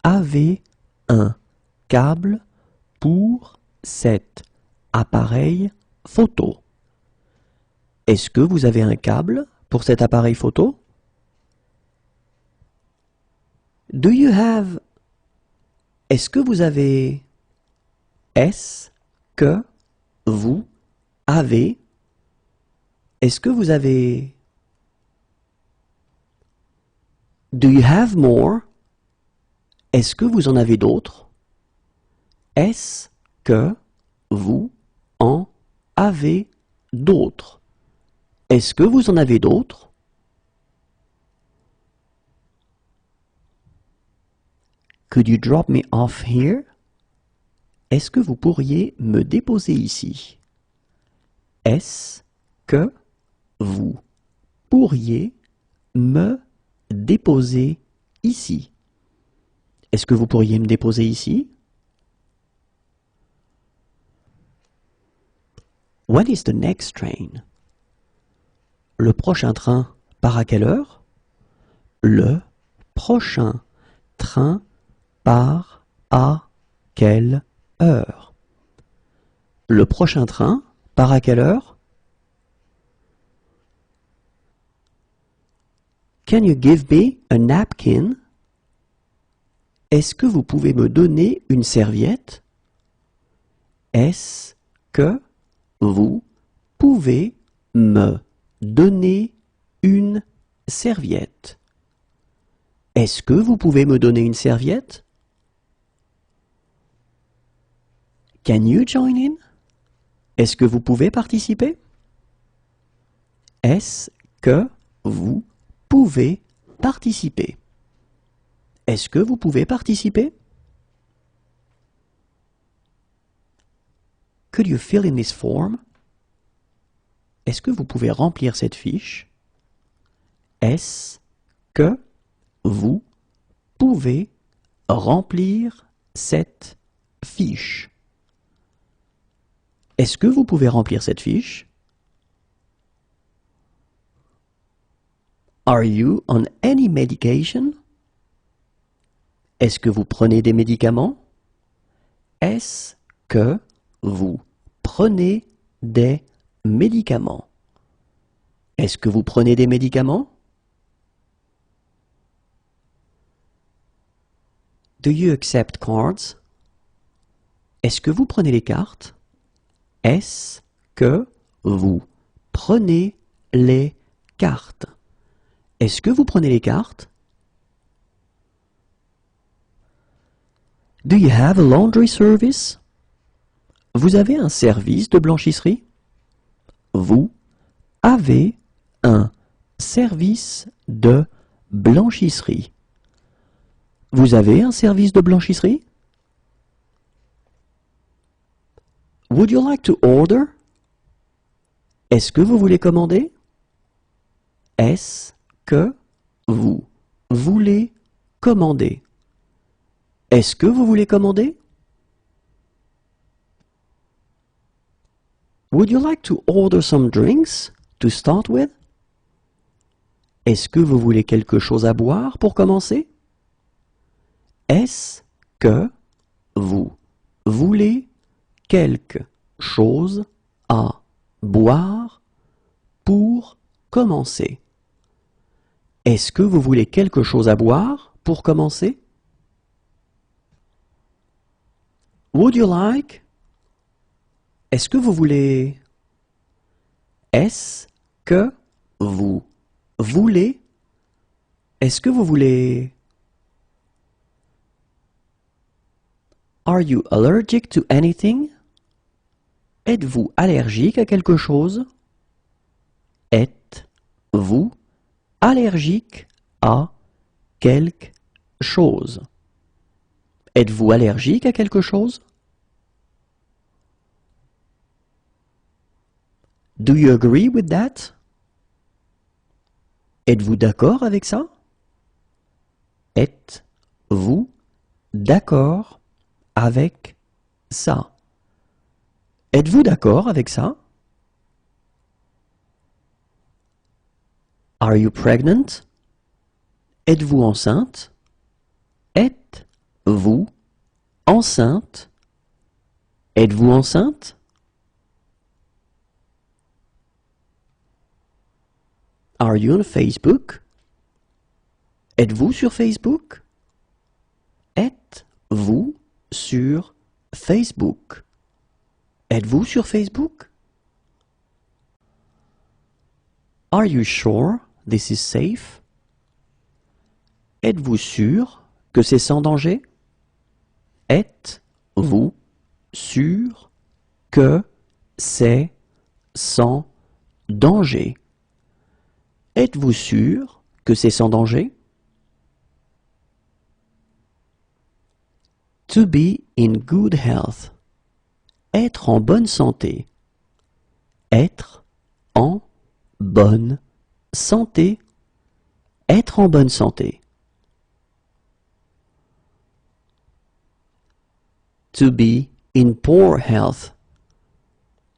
avez un câble pour cet appareil photo? Est-ce que vous avez un câble pour cet appareil photo? Do you have... Est-ce que vous avez... Est-ce que vous avez... Est-ce que vous avez... Do you have more? Est-ce que vous en avez d'autres? Est-ce que vous en avez d'autres? Est-ce que vous en avez d'autres? Could you drop me off here? Est-ce que vous pourriez me déposer ici? Est-ce que vous pourriez me déposer ici? Est-ce que vous pourriez me déposer ici? When is the next train? Le prochain train part à quelle heure? Le prochain train part à quelle heure? Le prochain train part à quelle heure? Can you give me a napkin? Est-ce que vous pouvez me donner une serviette? Est-ce que vous pouvez me donner une serviette? Est-ce que vous pouvez me donner une serviette? Can you join in? Est-ce que vous pouvez participer? Est-ce que vous pouvez participer? Est-ce que vous pouvez participer? Could you fill in this form? Est-ce que vous pouvez remplir cette fiche? Est-ce que vous pouvez remplir cette fiche? Est-ce que vous pouvez remplir cette fiche? Are you on any medication? Est-ce que vous prenez des médicaments? Est-ce que vous prenez des médicaments? Est-ce que vous prenez des médicaments? Do you accept cards? Est-ce que vous prenez les cartes? Est-ce que vous prenez les cartes? Est-ce que vous prenez les cartes? Do you have a laundry service? Vous avez un service de blanchisserie? Vous avez un service de blanchisserie. Vous avez un service de blanchisserie? Would you like to order? Est-ce que vous voulez commander? Est-ce que vous voulez commander? Est-ce que vous voulez commander? Would you like to order some drinks to start with? Est-ce que vous voulez quelque chose à boire pour commencer? Est-ce que vous voulez quelque chose à boire pour commencer? Est-ce que vous voulez quelque chose à boire pour commencer? Would you like? Est-ce que vous voulez? Est-ce que vous voulez? Est-ce que vous voulez? Are you allergic to anything? Êtes-vous allergique à quelque chose? Êtes-vous allergique à quelque chose? Êtes-vous allergique à quelque chose? Do you agree with that? Êtes-vous d'accord avec ça? Êtes-vous d'accord avec ça? Êtes-vous d'accord avec ça? Are you pregnant? Êtes-vous enceinte? Êtes-vous enceinte? Êtes-vous enceinte? Are you on Facebook? Êtes-vous sur Facebook? Êtes-vous sur Facebook? Êtes-vous sur Facebook? Are you sure this is safe? Êtes-vous sûr que c'est sans danger? Êtes-vous sûr que c'est sans danger? Êtes-vous sûr que c'est sans danger? To be in good health. Être en bonne santé. Être en bonne santé. Être en bonne santé. To be in poor health.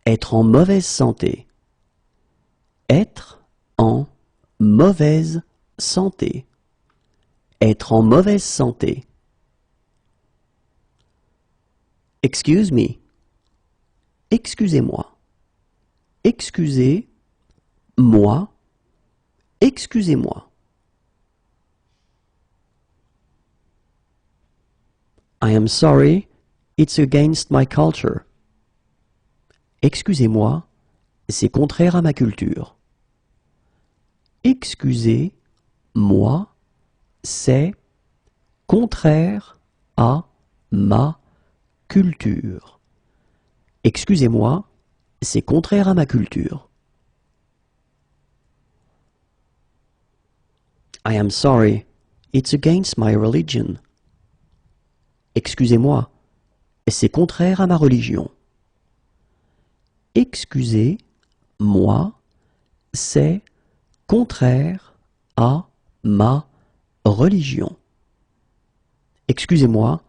Être en mauvaise santé. Être en mauvaise santé. Être en mauvaise santé. Excuse me. Excusez-moi. Excusez-moi. Excusez-moi. I am sorry, it's against my culture. Excusez-moi, c'est contraire à ma culture. Excusez-moi, c'est contraire à ma culture. Excusez-moi, c'est contraire à ma culture. I am sorry, it's against my religion. Excusez-moi, c'est contraire à ma religion. Excusez-moi, c'est contraire à ma religion. Excusez-moi,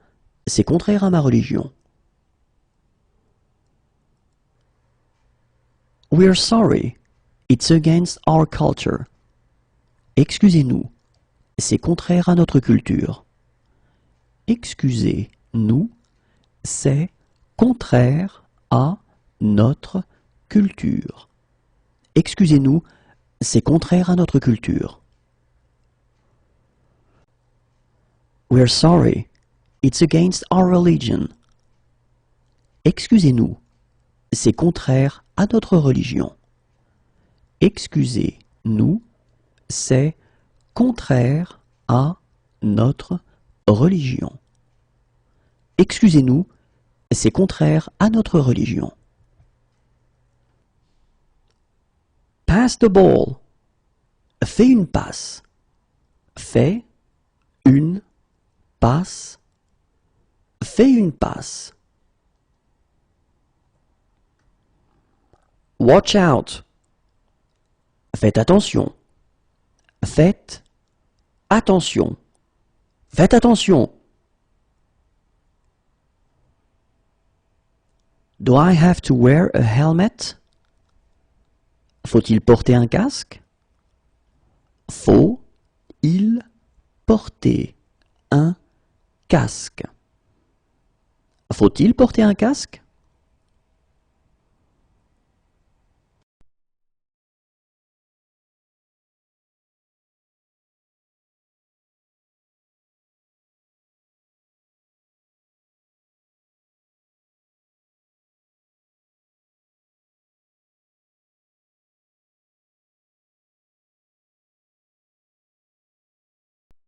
c'est contraire à ma religion. We're sorry, it's against our culture. Excusez-nous, c'est contraire à notre culture. Excusez-nous, c'est contraire à notre culture. Excusez-nous, c'est contraire à notre culture. We're sorry, it's against our religion. Excusez-nous, c'est contraire à notre religion. Excusez-nous, c'est contraire à notre religion. Excusez-nous, c'est contraire à notre religion. Pass the ball. Fais une passe. Fais une passe. Fais une passe. Watch out. Faites attention. Faites attention. Faites attention. Do I have to wear a helmet? Faut-il porter un casque? Faut-il porter un casque? Faut-il porter un casque?